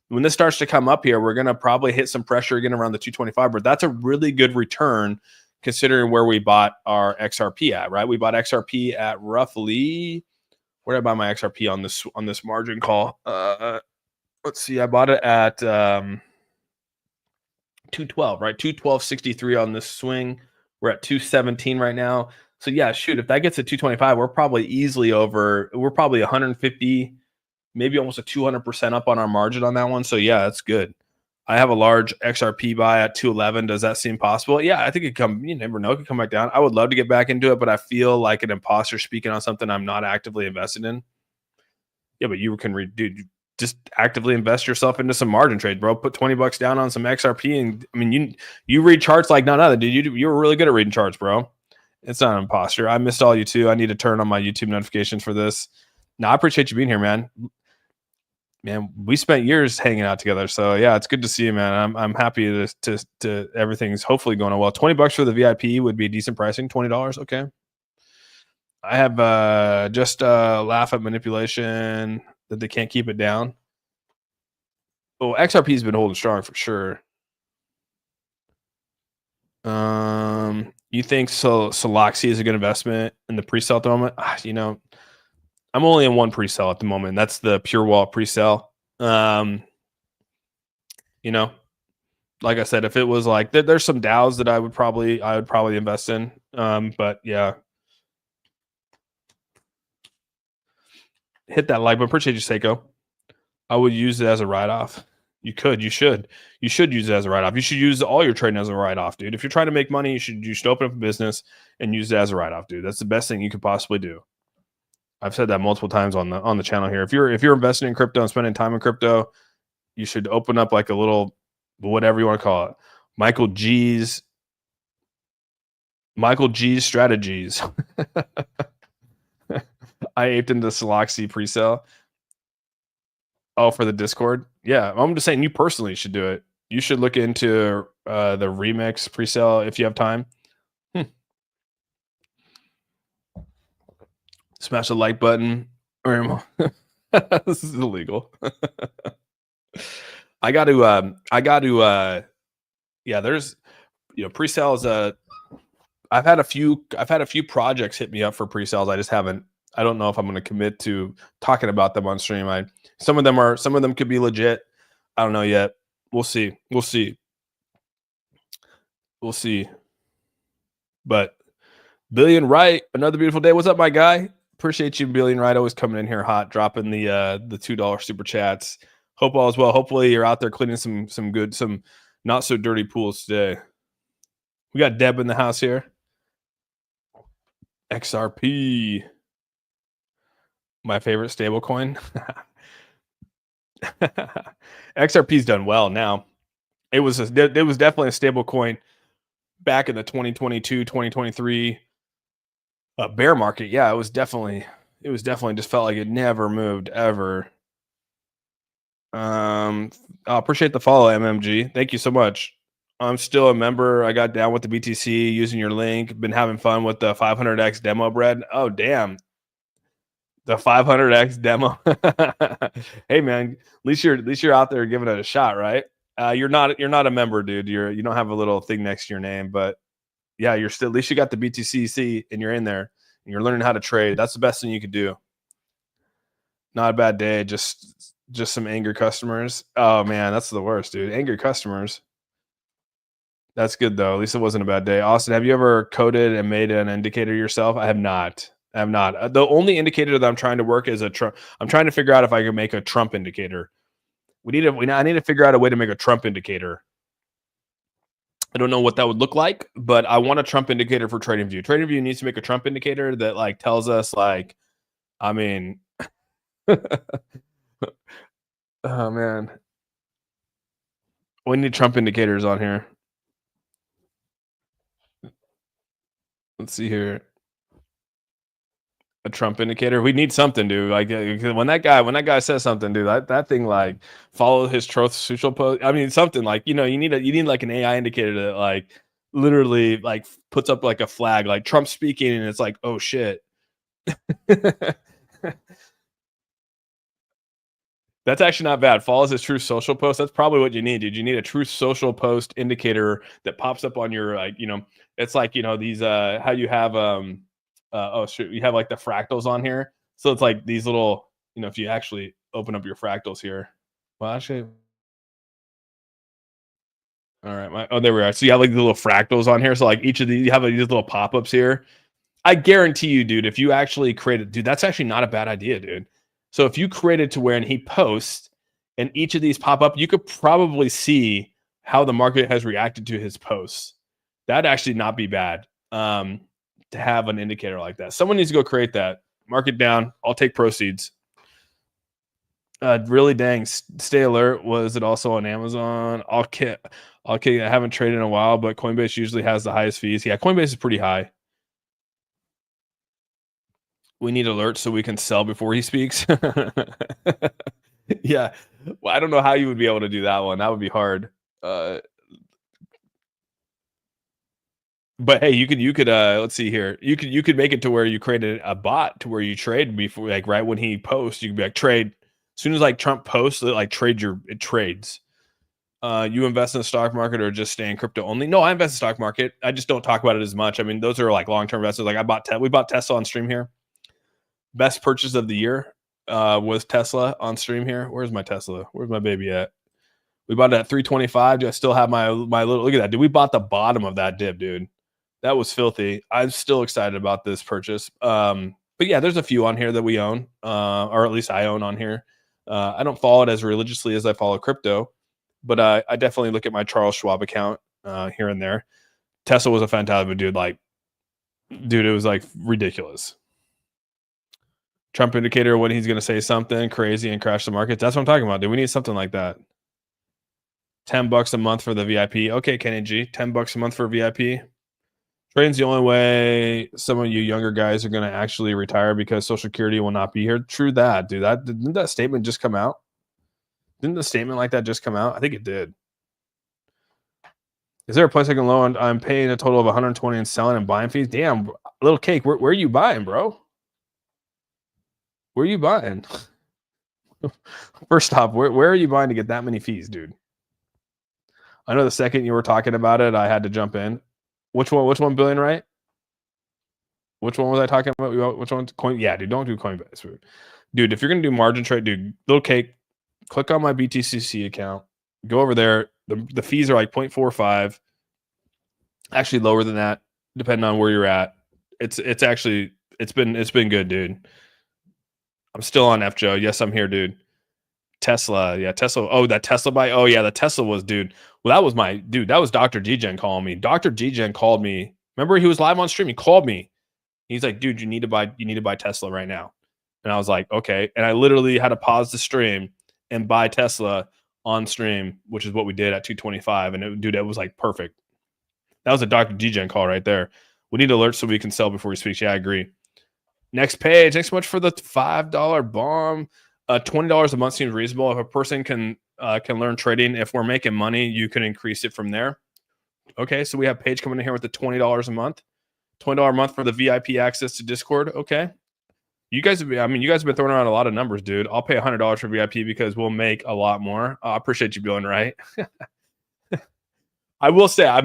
when this starts to come up here, we're going to probably hit some pressure again around the 225, but that's a really good return considering where we bought our XRP at, right? We bought XRP at roughly, where did I buy my XRP on this margin call? Let's see, I bought it at 212, right? 212.63 on this swing. We're at 217 right now. So yeah, shoot, if that gets to 225, we're probably easily over, we're probably 150, maybe almost a 200% up on our margin on that one. So yeah, that's good. I have a large XRP buy at 211. Does that seem possible? Yeah, I think you never know. It could come back down. I would love to get back into it, but I feel like an imposter speaking on something I'm not actively invested in. Yeah, but you can just actively invest yourself into some margin trade, bro. Put $20 down on some XRP. And you read charts like none other, dude. You were really good at reading charts, bro. It's not an imposter. I missed all you too. I need to turn on my YouTube notifications for this. No, I appreciate you being here, man. Man, we spent years hanging out together. So yeah, it's good to see you, man. I'm happy to everything's hopefully going on well. $20 for the VIP would be decent pricing. $20, okay. I have just laugh at manipulation that they can't keep it down. Oh, XRP's been holding strong for sure. You think Soloxy is a good investment in the pre-sale at the moment? I'm only in one pre-sale at the moment. That's the Pure Wallet pre-sale. You know, like I said, if it was like there's some DAOs that I would probably invest in. But yeah, hit that like button. Appreciate you, Seiko. I would use it as a write-off. You should use it as a write-off. You should use all your trading as a write-off, dude. If you're trying to make money, you should open up a business and use it as a write-off, dude. That's the best thing you could possibly do. I've said that multiple times on the channel here. If you're investing in crypto and spending time in crypto, you should open up like a little, whatever you want to call it, Michael G's strategies. I aped into Soloxy pre-sale. Oh, for the Discord? Yeah, I'm just saying you personally should do it. You should look into the Remix pre-sale if you have time. Smash the like button. This is illegal. I got to yeah, there's pre-sales. I've had a few projects hit me up for pre-sales. I don't know if I'm going to commit to talking about them on stream. Some of them could be legit. I don't know yet. We'll see. But Billion Right, another beautiful day. What's up, my guy? Appreciate you, Billion Right, always coming in here hot, dropping the $2 super chats. Hope all is well. Hopefully you're out there cleaning some not so dirty pools today. We got Deb in the house here. XRP, my favorite stablecoin. XRP's done well now. It was definitely a stablecoin back in the 2022, 2023 bear market. Yeah, it was definitely just felt like it never moved ever. I appreciate the follow, MMG. Thank you so much. I'm still a member. I got down with the BTC using your link. Been having fun with the 500x demo bread. Oh, damn. The 500x demo. Hey, man, at least you're out there giving it a shot, right? You're not a member, dude. You don't have a little thing next to your name, but yeah, you're still, at least you got the BTCC and you're in there and you're learning how to trade. That's the best thing you could do. Not a bad day. Just some angry customers. Oh man, that's the worst, dude. Angry customers. That's good though. At least it wasn't a bad day. Austin, have you ever coded and made an indicator yourself? I have not. The only indicator that I'm trying to work is I'm trying to figure out if I can make a Trump indicator. I need to figure out a way to make a Trump indicator. I don't know what that would look like, but I want a Trump indicator for TradingView. TradingView needs to make a Trump indicator that like tells us like, I mean, oh man, we need Trump indicators on here. Let's see here. A Trump indicator. We need something, dude. Like when that guy says something, dude, that thing like follow his truth social post. I mean, something like you need like an AI indicator that like literally like puts up like a flag like Trump speaking, and it's like, oh shit. That's actually not bad. Follows his true social post. That's probably what you need, dude. You need a true social post indicator that pops up on your like, it's like, these how you have oh shoot, you have like the fractals on here. So it's like these little, if you actually open up your fractals here. Well, actually, all right. There we are. So you have like the little fractals on here. So like each of these, you have like these little pop-ups here. I guarantee you, dude, if you actually created, dude, that's actually not a bad idea, dude. So if you created to where and he posts and each of these pop up, you could probably see how the market has reacted to his posts. That'd actually not be bad to have an indicator like that. Someone needs to go create that. Mark it down. I'll take proceeds. Really dang. Stay alert. Was it also on Amazon? Okay. I haven't traded in a while, but Coinbase usually has the highest fees. Yeah, Coinbase is pretty high. We need alerts so we can sell before he speaks. Yeah. Well, I don't know how you would be able to do that one. That would be hard. Uh, but hey, you could let's see here. You could make it to where you created a bot to where you trade before, like right when he posts, you could be like trade. As soon as like Trump posts, like trade it trades. You invest in the stock market or just stay in crypto only? No, I invest in the stock market. I just don't talk about it as much. I mean, those are like long term investors. Like we bought Tesla on stream here. Best purchase of the year was Tesla on stream here. Where's my Tesla? Where's my baby at? We bought it at 325. Do I still have my little look at that? Dude, we bought the bottom of that dip, dude. That was filthy. I'm still excited about this purchase. But yeah, there's a few on here that we own, or at least I own on here. I don't follow it as religiously as I follow crypto, but I definitely look at my Charles Schwab account here and there. Tesla was a fantastic dude. Like, dude, it was like ridiculous. Trump indicator when he's going to say something crazy and crash the market. That's what I'm talking about, dude. We need something like that. $10 a month for the VIP. Okay, Kenny G, $10 a month for VIP. Trading's the only way some of you younger guys are going to actually retire because Social Security will not be here. True that, dude. Didn't that statement just come out? Didn't the statement like that just come out? I think it did. Is there a place I can loan? I'm paying a total of 120 in selling and buying fees. Damn, little cake. Where are you buying, bro? Where are you buying? First off, where are you buying to get that many fees, dude? I know the second you were talking about it, I had to jump in. Which one, Billion, right? Which one was I talking about? Which one? Coin? Yeah, dude, don't do Coinbase. Dude, if you're going to do margin trade, dude, little cake, click on my BTCC account. Go over there. The fees are like 0.45. Actually lower than that, depending on where you're at. It's been good, dude. I'm still on FJO. Yes, I'm here, dude. Tesla. Yeah, Tesla. Oh, that Tesla buy. Oh, yeah, the Tesla was, dude. Well, that was my dude. That was Dr. G-Gen calling me. Dr. G-Gen called me. Remember, he was live on stream. He called me. He's like, dude, you need to buy Tesla right now. And I was like, okay. And I literally had to pause the stream and buy Tesla on stream, which is what we did at 225. And dude, it was like perfect. That was a Dr. G-Gen call right there. We need alerts so we can sell before he speaks. Yeah, I agree. Next page. Thanks so much for the $5 bomb. $20 a month seems reasonable. If a person can learn trading, if we're making money, you can increase it from there. Okay, so we have Paige coming in here with the $20 a month. $20 a month for the VIP access to Discord. Okay. You guys have been throwing around a lot of numbers, dude. I'll pay $100 for VIP because we'll make a lot more. I appreciate you doing right. I will say, I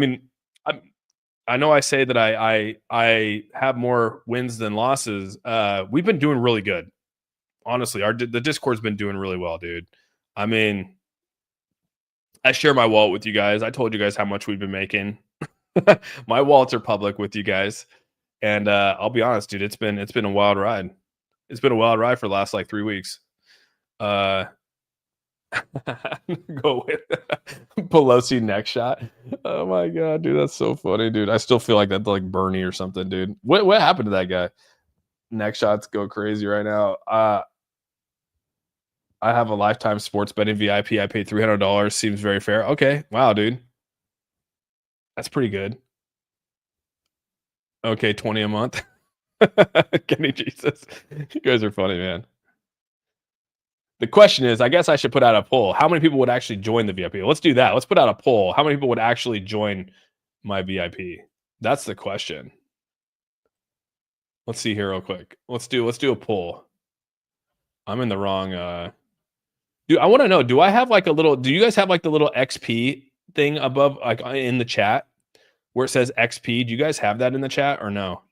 know I say that I have more wins than losses. We've been doing really good. Honestly, the Discord's been doing really well, dude. I mean, I share my wallet with you guys. I told you guys how much we've been making. My wallets are public with you guys. And I'll be honest, dude, it's been a wild ride. It's been a wild ride for the last like 3 weeks. Go with Pelosi next shot. Oh my god, dude, that's so funny, dude. I still feel like that's like Bernie or something, dude. What happened to that guy? Next shots go crazy right now. I have a lifetime sports betting VIP. I paid $300. Seems very fair. Okay, wow, dude, that's pretty good. Okay, 20 a month. Kenny Jesus, you guys are funny, man. The question is, I guess I should put out a poll. How many people would actually join the VIP? Let's do that. Let's put out a poll. How many people would actually join my VIP? That's the question. Let's see here real quick. Let's do a poll. I'm in the wrong dude, I want to know, do you guys have like the little XP thing above, like in the chat where it says XP? Do you guys have that in the chat or no?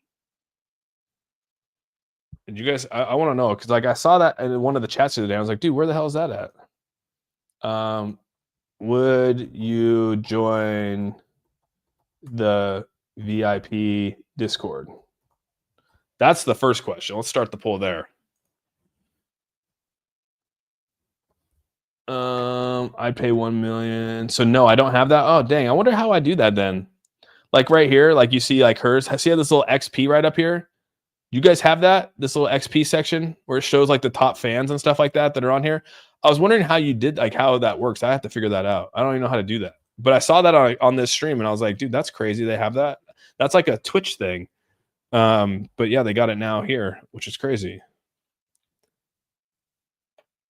Did you guys, I want to know, because like I saw that in one of the chats the other day. I was like, dude, where the hell is that at? Would you join the VIP Discord? That's the first question. Let's start the poll there. I'd pay 1 million. So no, I don't have that. Oh dang, I wonder how I do that then. Like right here, like you see like hers. See how this little XP right up here? You guys have that? This little XP section where it shows like the top fans and stuff like that are on here. I was wondering how you did, like how that works. I have to figure that out. I don't even know how to do that. But I saw that on this stream and I was like, dude, that's crazy. They have that. That's like a Twitch thing. But yeah, they got it now here, which is crazy.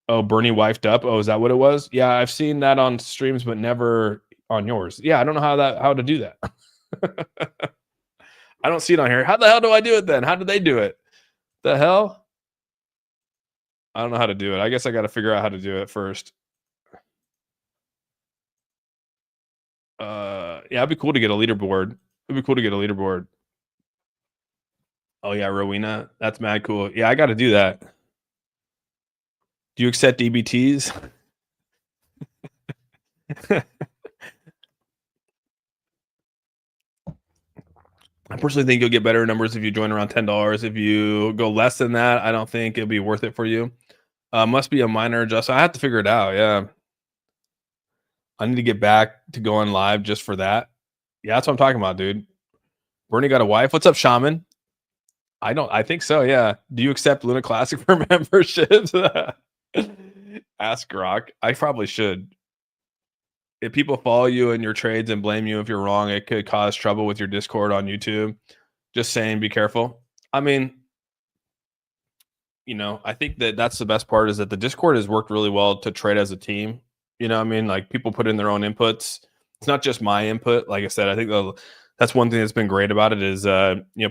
Oh, Bernie wifed up. Oh, is that what it was? Yeah, I've seen that on streams, but never on yours. Yeah, I don't know how to do that. I don't see it on here. How the hell do I do it then? How did they do it? The hell? I don't know how to do it. I guess I got to figure out how to do it first. Yeah, it'd be cool to get a leaderboard. It'd be cool to get a leaderboard. Oh yeah, Rowena. That's mad cool. Yeah, I got to do that. Do you accept DBTs? I personally think you'll get better numbers if you join around $10. If you go less than that, I don't think it'll be worth it for you. Must be a minor adjustment. I have to figure it out. Yeah, I need to get back to going live just for that. Yeah, that's what I'm talking about, dude. Bernie got a wife. What's up, Shaman? I think so. Yeah. Do you accept Luna Classic for memberships? Ask Grok. I probably should. If people follow you in your trades and blame you if you're wrong, it could cause trouble with your Discord on YouTube. Just saying, be careful. I mean, I think that's the best part is that the Discord has worked really well to trade as a team. You know what I mean? Like people put in their own inputs. It's not just my input. Like I said, I think that's one thing that's been great about it is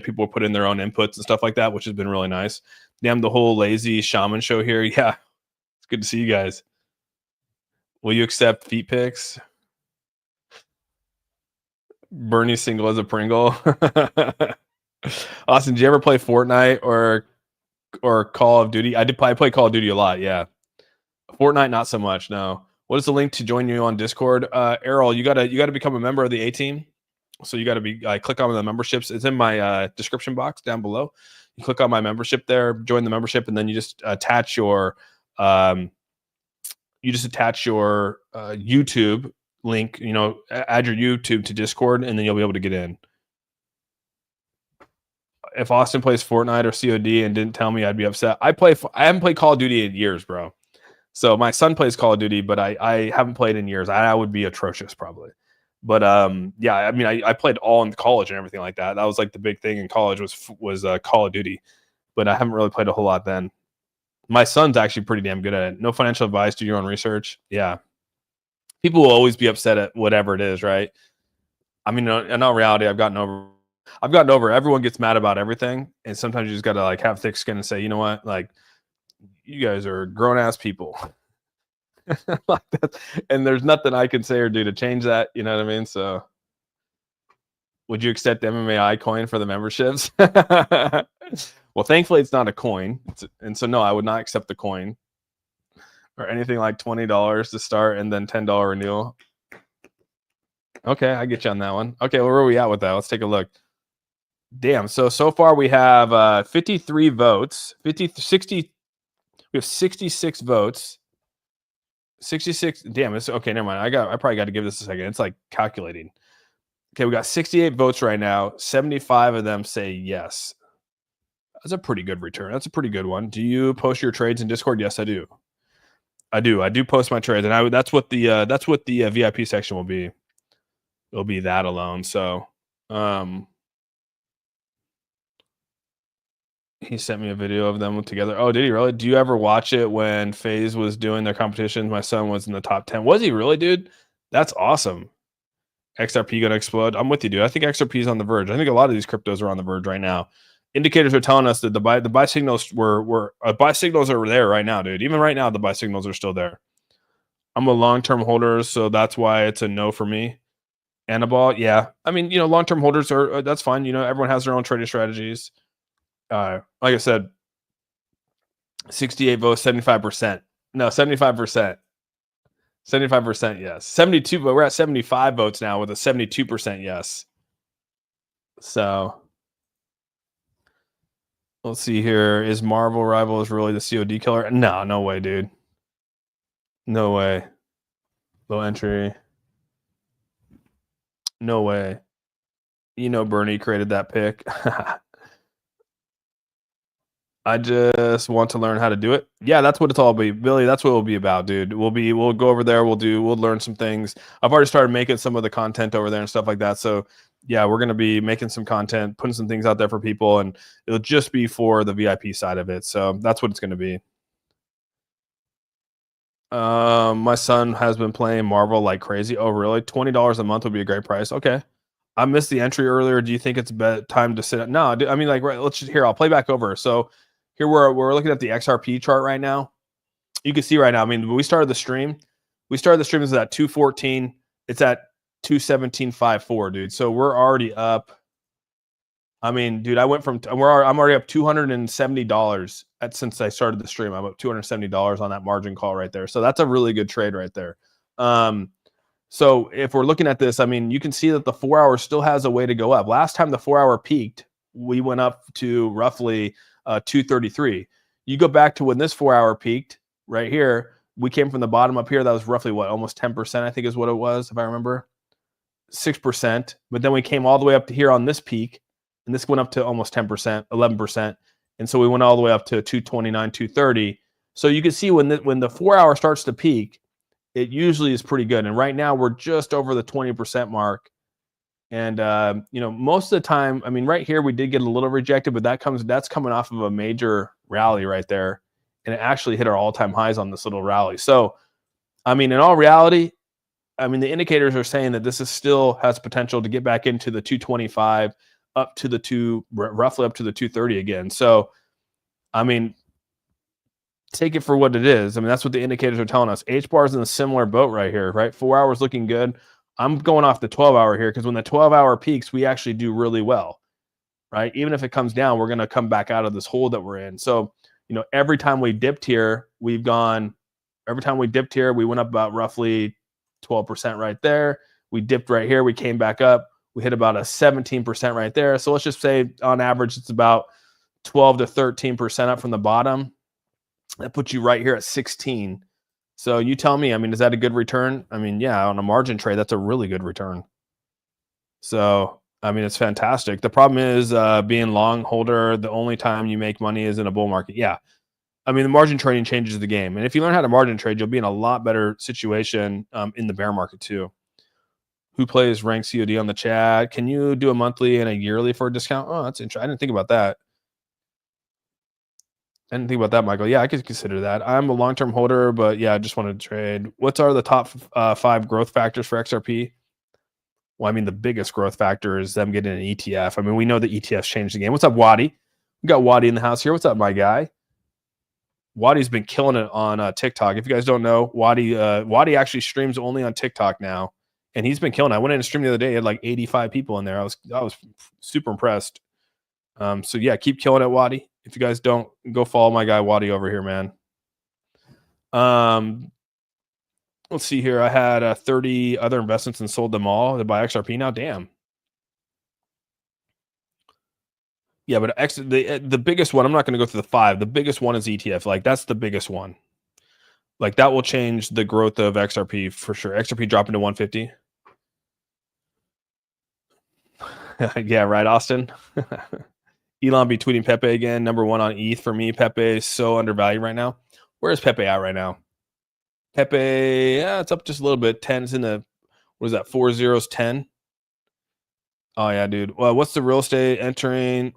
people put in their own inputs and stuff like that, which has been really nice. Damn, the whole lazy shaman show here. Yeah, it's good to see you guys. Will you accept feet pics? Bernie single as a Pringle. Austin, did you ever play Fortnite or Call of Duty? I play Call of Duty a lot. Yeah, Fortnite not so much. No. What is the link to join you on Discord? Errol, you gotta become a member of the A team. So you got to be click on the memberships. It's in my description box down below. You click on my membership there, join the membership, and then you just attach your YouTube link. Add your YouTube to Discord, and then you'll be able to get in. If Austin plays Fortnite or COD and didn't tell me, I'd be upset. I haven't played Call of Duty in years, bro. So my son plays Call of Duty, but I haven't played in years. I would be atrocious probably. But yeah, I mean, I played all in college and everything like that. That was like the big thing in college was Call of Duty, but I haven't really played a whole lot then. My son's actually pretty damn good at it. No financial advice, do your own research. Yeah, people will always be upset at whatever it is, right? I mean, in all reality, I've gotten over. Everyone gets mad about everything, and sometimes you just gotta like have thick skin and say, you know what, like you guys are grown ass people. Like that, and there's nothing I can say or do to change that. You know what I mean? So, would you accept MMAI coin for the memberships? Well, thankfully, it's not a coin, and so no, I would not accept the coin or anything like $20 to start and then $10 renewal. Okay, I get you on that one. Okay, well, where are we at with that? Let's take a look. Damn. So far we have 53 votes. 60. We have 66 votes. 66. Damn, it's okay. Never mind. I probably got to give this a second. It's like calculating. Okay, we got 68 votes right now. 75 of them say yes. That's a pretty good return. That's a pretty good one. Do you post your trades in Discord? Yes, I do. I do post my trades, and that's what the VIP section will be. It'll be that alone. So, he sent me a video of them together. Oh, did he really? Do you ever watch it when FaZe was doing their competitions? My son was in the top 10. Was he really, dude? That's awesome. XRP gonna explode. I'm with you, dude. I think XRP is on the verge. I think a lot of these cryptos are on the verge right now. Indicators are telling us that the buy signals buy signals are there right now, dude. Even right now, the buy signals are still there. I'm a long-term holder, so that's why it's a no for me. Annabelle, yeah. I mean, long-term holders are that's fine. Everyone has their own trading strategies. Like I said, 68 votes, 75%. No, 75%. 75% yes. 72, but we're at 75 votes now with a 72% yes. So let's see here. Is Marvel Rivals really the COD killer? No way, dude. No way. Low entry. No way. Bernie created that pick. I just want to learn how to do it. Yeah, that's what it's all about, Billy. That's what it'll be about, dude. We'll go over there. We'll learn some things. I've already started making some of the content over there and stuff like that. So yeah, we're gonna be making some content, putting some things out there for people, and it'll just be for the VIP side of it. So that's what it's gonna be. My son has been playing Marvel like crazy. Oh, really? $20 a month would be a great price. Okay. I missed the entry earlier. Do you think it's time to sit? No, I mean, like, right, let's just here. I'll play back over. So here we're looking at the XRP chart right now. You can see right now. I mean, when we started the stream, is at 214. It's at 217.54, dude. So we're already up. I mean, dude, I'm already up $270 since I started the stream. I'm up $270 on that margin call right there. So that's a really good trade right there. So if we're looking at this, I mean, you can see that the 4 hour still has a way to go up. Last time the 4 hour peaked, we went up to roughly 233. You go back to when this 4 hour peaked right here, we came from the bottom up here. That was roughly what, almost 10%, I think is what it was, if I remember, 6%. But then we came all the way up to here on this peak, and this went up to almost 10%, 11%. And so we went all the way up to 229, 230. So you can see when the 4 hour starts to peak, it usually is pretty good. And right now we're just over the 20% mark. And most of the time, I mean, right here we did get a little rejected, but that's coming off of a major rally right there, and it actually hit our all-time highs on this little rally. So, I mean, in all reality, I mean, the indicators are saying that this is still has potential to get back into the 225, up to roughly up to the 230 again. So, I mean, take it for what it is. I mean, that's what the indicators are telling us. H-bar is in a similar boat right here, right? 4 hours looking good. I'm going off the 12 hour here because when the 12 hour peaks, we actually do really well, right? Even if it comes down, we're going to come back out of this hole that we're in. So, every time we dipped here, we went up about roughly 12% right there. We dipped right here. We came back up. We hit about a 17% right there. So let's just say on average, it's about 12 to 13% up from the bottom. That puts you right here at 16. So you tell me, I mean, is that a good return? I mean, yeah, on a margin trade, that's a really good return. So, I mean, it's fantastic. The problem is being long holder, the only time you make money is in a bull market. Yeah. I mean, the margin trading changes the game. And if you learn how to margin trade, you'll be in a lot better situation in the bear market too. Who plays ranked COD on the chat? Can you do a monthly and a yearly for a discount? Oh, that's interesting. I didn't think about that. Michael. Yeah, I could consider that. I'm a long-term holder, but yeah, I just wanted to trade. What are the top 5 growth factors for XRP? Well, I mean, the biggest growth factor is them getting an ETF. I mean, we know the ETFs changed the game. What's up, Waddy? We got Waddy in the house here. What's up, my guy? Waddy's been killing it on TikTok. If you guys don't know, Waddy actually streams only on TikTok now, and he's been killing it. I went in and streamed the other day. He had like 85 people in there. I was super impressed. So yeah, keep killing it, Waddy. If you guys don't, go follow my guy Waddy over here, man. Let's see here. I had 30 other investments and sold them all to buy XRP now. Damn. Yeah, but the biggest one, I'm not going to go through the 5. The biggest one is ETF. Like, that's the biggest one. Like, that will change the growth of XRP for sure. XRP dropping to 150. Yeah, right, Austin. Elon be tweeting Pepe again. Number 1 on ETH for me. Pepe is so undervalued right now. Where is Pepe at right now? Pepe, yeah, it's up just a little bit. 10's in the, what is that? 4 zeros, 10. Oh yeah, dude. Well, what's the real estate entering?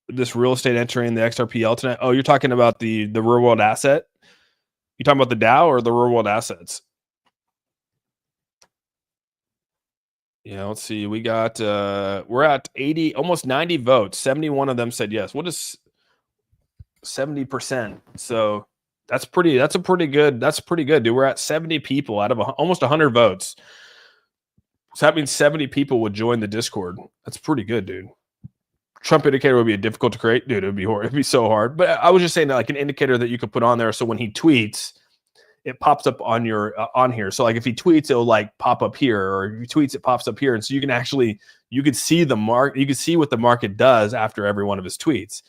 This real estate entering the XRPL tonight? Oh, you're talking about the real world asset? You talking about the DAO or the real world assets? Yeah, let's see. We got we're at 80, almost 90 votes. 71 of them said yes. What is 70%? So that's pretty good, dude. We're at 70 people out of almost 100 votes. So that means 70 people would join the Discord. That's pretty good, dude. Trump indicator would be difficult to create, dude. It'd be so hard. But I was just saying that, like, an indicator that you could put on there, so when he tweets, it pops up on your on here. So like if he tweets, it'll like pop up here, or if he tweets, it pops up here, and so you can see the market. You can see what the market does after every one of his tweets.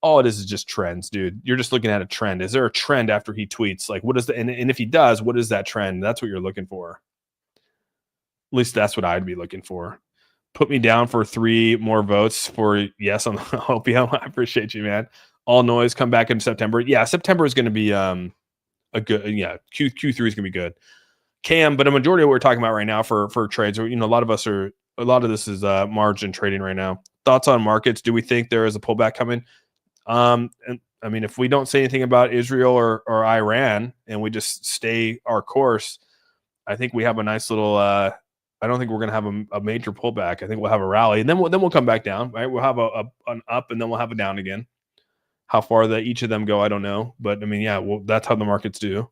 All it is just trends, dude. You're just looking at a trend. Is there a trend after he tweets? Like, what is and if he does, what is that trend? That's what you're looking for. At least that's what I'd be looking for. Put me down for 3 more votes for yes on the OPM. I appreciate you, man. All noise, come back in September. Yeah, September is going to be a good, yeah, Q3 is going to be good. Cam, but a majority of what we're talking about right now for trades, a lot of this is margin trading right now. Thoughts on markets? Do we think there is a pullback coming? And I mean, if we don't say anything about Israel or Iran and we just stay our course, I think we have a nice little. I don't think we're going to have a major pullback. I think we'll have a rally, and then we'll come back down. Right, we'll have an up, and then we'll have a down again. How far that each of them go, I don't know, but I mean, yeah, well, that's how the markets do.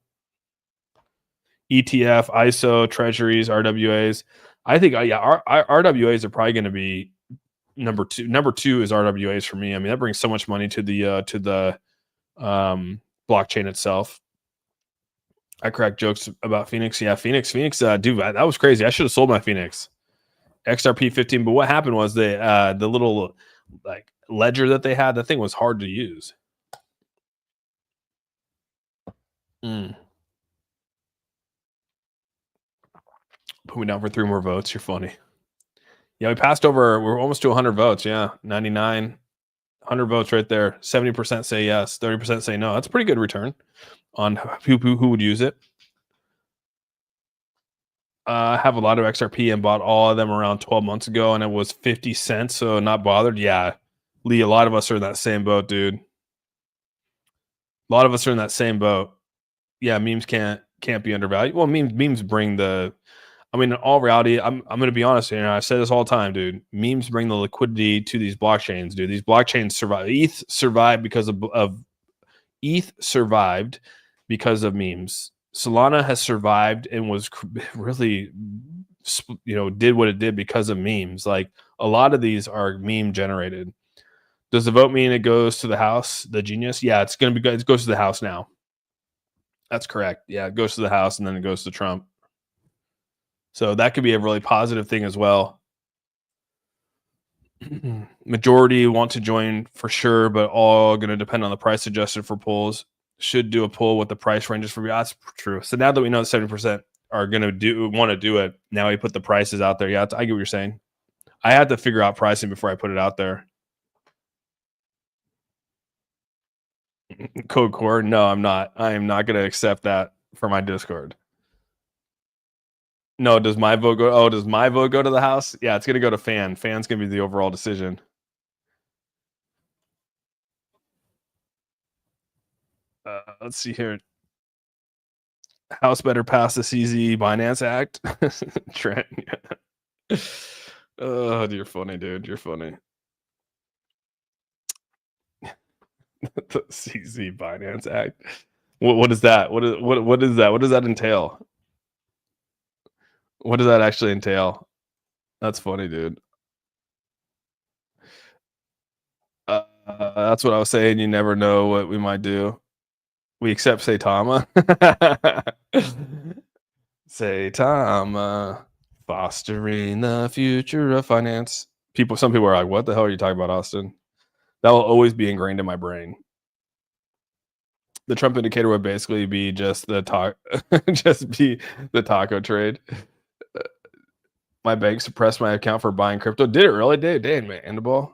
ETF, ISO, Treasuries, RWAs. I think, yeah, our RWAs are probably going to be number two. Number two is RWAs for me. I mean, that brings so much money to the blockchain itself. I crack jokes about Phoenix. Yeah, Phoenix, dude, that was crazy. I should have sold my Phoenix XRP 15. But what happened was the little like ledger that they had, the thing was hard to use. Put me down for 3 more votes. You're funny. Yeah, we passed over. We're almost to 100 votes. Yeah, 99, 100 votes right there. 70% say yes, 30% say no. That's a pretty good return on who would use it. I have a lot of XRP and bought all of them around 12 months ago, and it was 50 cents, so not bothered. Yeah, Lee, a lot of us are in that same boat, dude. A lot of us are in that same boat. Yeah, memes can't be undervalued. Well, memes bring the. I mean, in all reality, I'm going to be honest here. I say this all the time, dude. Memes bring the liquidity to these blockchains, dude. These blockchains survive. ETH survived because of ETH survived because of memes. Solana has survived and was really, did what it did because of memes. Like a lot of these are meme generated. Does the vote mean it goes to the House, the genius? Yeah, it's going to be good. It goes to the House now. That's correct. Yeah, it goes to the House and then it goes to Trump. So that could be a really positive thing as well. Majority want to join for sure, but all going to depend on the price adjusted for polls. Should do a poll with the price ranges for. That's true. So now that we know that 70% are going to want to do it, now we put the prices out there. Yeah, I get what you're saying. I had to figure out pricing before I put it out there. Code core? No, I'm not. I am not going to accept that for my Discord. No, does my vote go? Oh, does my vote go to the House? Yeah, it's going to go to Fan. Fan's going to be the overall decision. Let's see here. House better pass the CZ Binance Act. Trent. Oh, you're funny, dude. You're funny. The CZ Binance Act. What is that? What is that? What does that entail? What does that actually entail? That's funny, dude. That's what I was saying. You never know what we might do. We accept Saitama. Saitama, fostering the future of finance. Some people are like, "What the hell are you talking about, Austin?" That will always be ingrained in my brain. The Trump indicator would basically be just the taco trade. My bank suppressed my account for buying crypto. Did it really? Dang, man. Endable.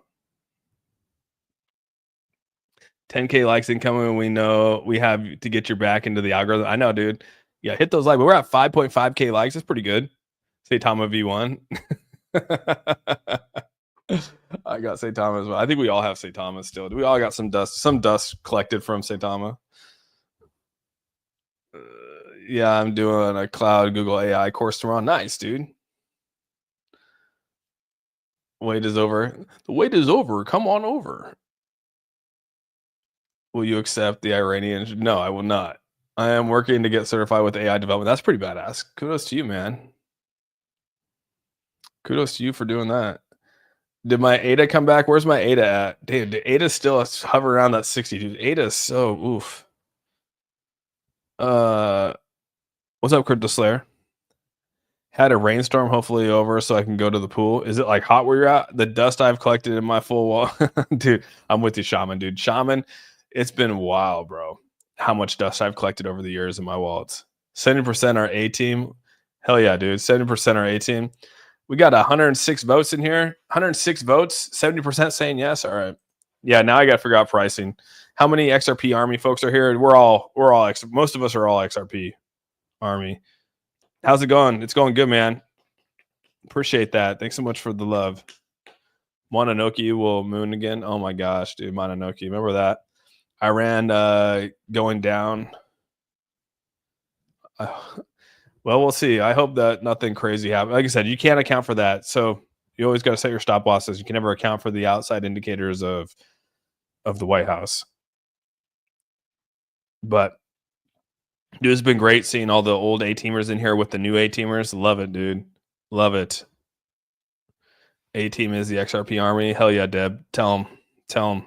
10K likes incoming. We know we have to get your back into the algorithm. I know, dude. Yeah, hit those likes. But we're at 5.5K likes. That's pretty good. Saitama V1. I got Saitama as well. I think we all have Saitama still. We all got some dust collected from Saitama. Yeah, I'm doing a cloud Google AI course tomorrow. Nice, dude. Wait is over. The wait is over. Come on over. Will you accept the Iranian? No, I will not. I am working to get certified with AI development. That's pretty badass. Kudos to you, man. Kudos to you for doing that. Did my ADA come back? Where's my ADA at? Dude, ADA's still hovering around that 60, dude. ADA is so oof. What's up, Crypto Slayer? Had a rainstorm hopefully over so I can go to the pool. Is it like hot where you're at? The dust I've collected in my full wall. Dude, I'm with you, Shaman, dude. Shaman, it's been wild, bro. How much dust I've collected over the years in my wallets. 70% are A team. Hell yeah, dude. 70% are A team. We got 106 votes in here. 106 votes. 70% saying yes. All right. Yeah, now I got to figure out pricing. How many XRP Army folks are here? We're all most of us are all XRP Army. How's it going? It's going good, man. Appreciate that. Thanks so much for the love. Mononoke will moon again. Oh my gosh, dude. Mononoke. Remember that? Iran going down. Well, we'll see. I hope that nothing crazy happens. Like I said, you can't account for that. So you always got to set your stop losses. You can never account for the outside indicators of the White House. But dude, it's been great seeing all the old A-teamers in here with the new A-teamers. Love it, dude. Love it. A-team is the XRP army. Hell yeah, Deb. Tell them. Tell them.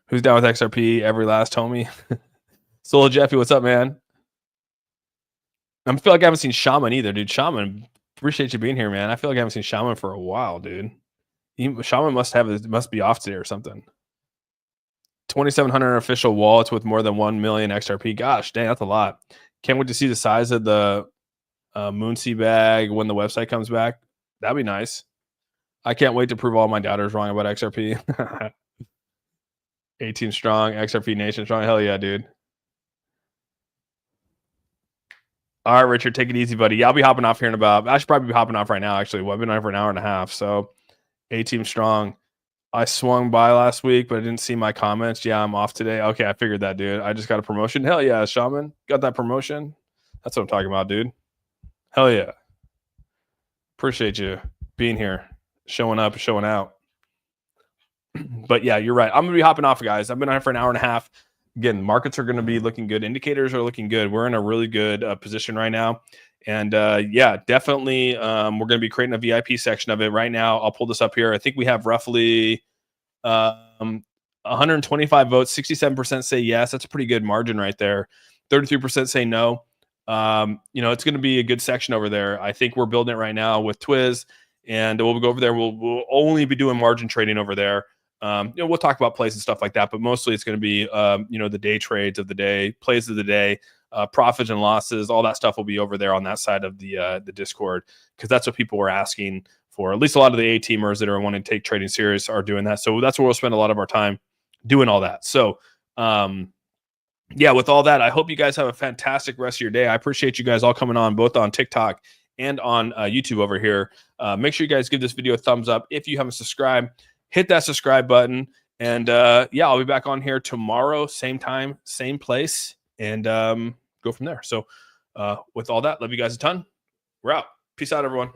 Who's down with XRP? Every last homie. Solo Jeffy, what's up, man? I feel like I haven't seen Shaman either, dude. Shaman, appreciate you being here, man. I feel like I haven't seen Shaman for a while, dude. Shaman must be off today or something. 2,700 official wallets with more than 1 million XRP. Gosh, dang, that's a lot. Can't wait to see the size of the Moonsea bag when the website comes back. That'd be nice. I can't wait to prove all my doubters wrong about XRP. 18 strong, XRP Nation strong. Hell yeah, dude. All right, Richard, take it easy, buddy. Yeah, I'll be hopping off here in about. I should probably be hopping off right now, actually. Well, I've been on for an hour and a half. So, A-team strong. I swung by last week, but I didn't see my comments. Yeah, I'm off today. Okay, I figured that, dude. I just got a promotion. Hell yeah, Shaman. Got that promotion. That's what I'm talking about, dude. Hell yeah. Appreciate you being here, showing up, showing out. But yeah, you're right. I'm going to be hopping off, guys. I've been on for an hour and a half. Again, markets are going to be looking good. Indicators are looking good. We're in a really good position right now. And yeah, definitely we're going to be creating a VIP section of it right now. I'll pull this up here. I think we have roughly 125 votes. 67% say yes. That's a pretty good margin right there. 33% say no. You know, it's going to be a good section over there. I think we're building it right now with Twiz. And we'll go over there. We'll only be doing margin trading over there. You know, we'll talk about plays and stuff like that, but mostly it's going to be, you know, the day trades of the day, plays of the day, profits and losses, all that stuff will be over there on that side of the Discord, because that's what people were asking for. At least a lot of the A-teamers that are wanting to take trading serious are doing that. So that's where we'll spend a lot of our time doing all that. So, yeah, with all that, I hope you guys have a fantastic rest of your day. I appreciate you guys all coming on, both on TikTok and on YouTube over here. Make sure you guys give this video a thumbs up. If you haven't subscribed, hit that subscribe button. And yeah, I'll be back on here tomorrow, same time, same place, and go from there. So with all that, love you guys a ton. We're out. Peace out, everyone.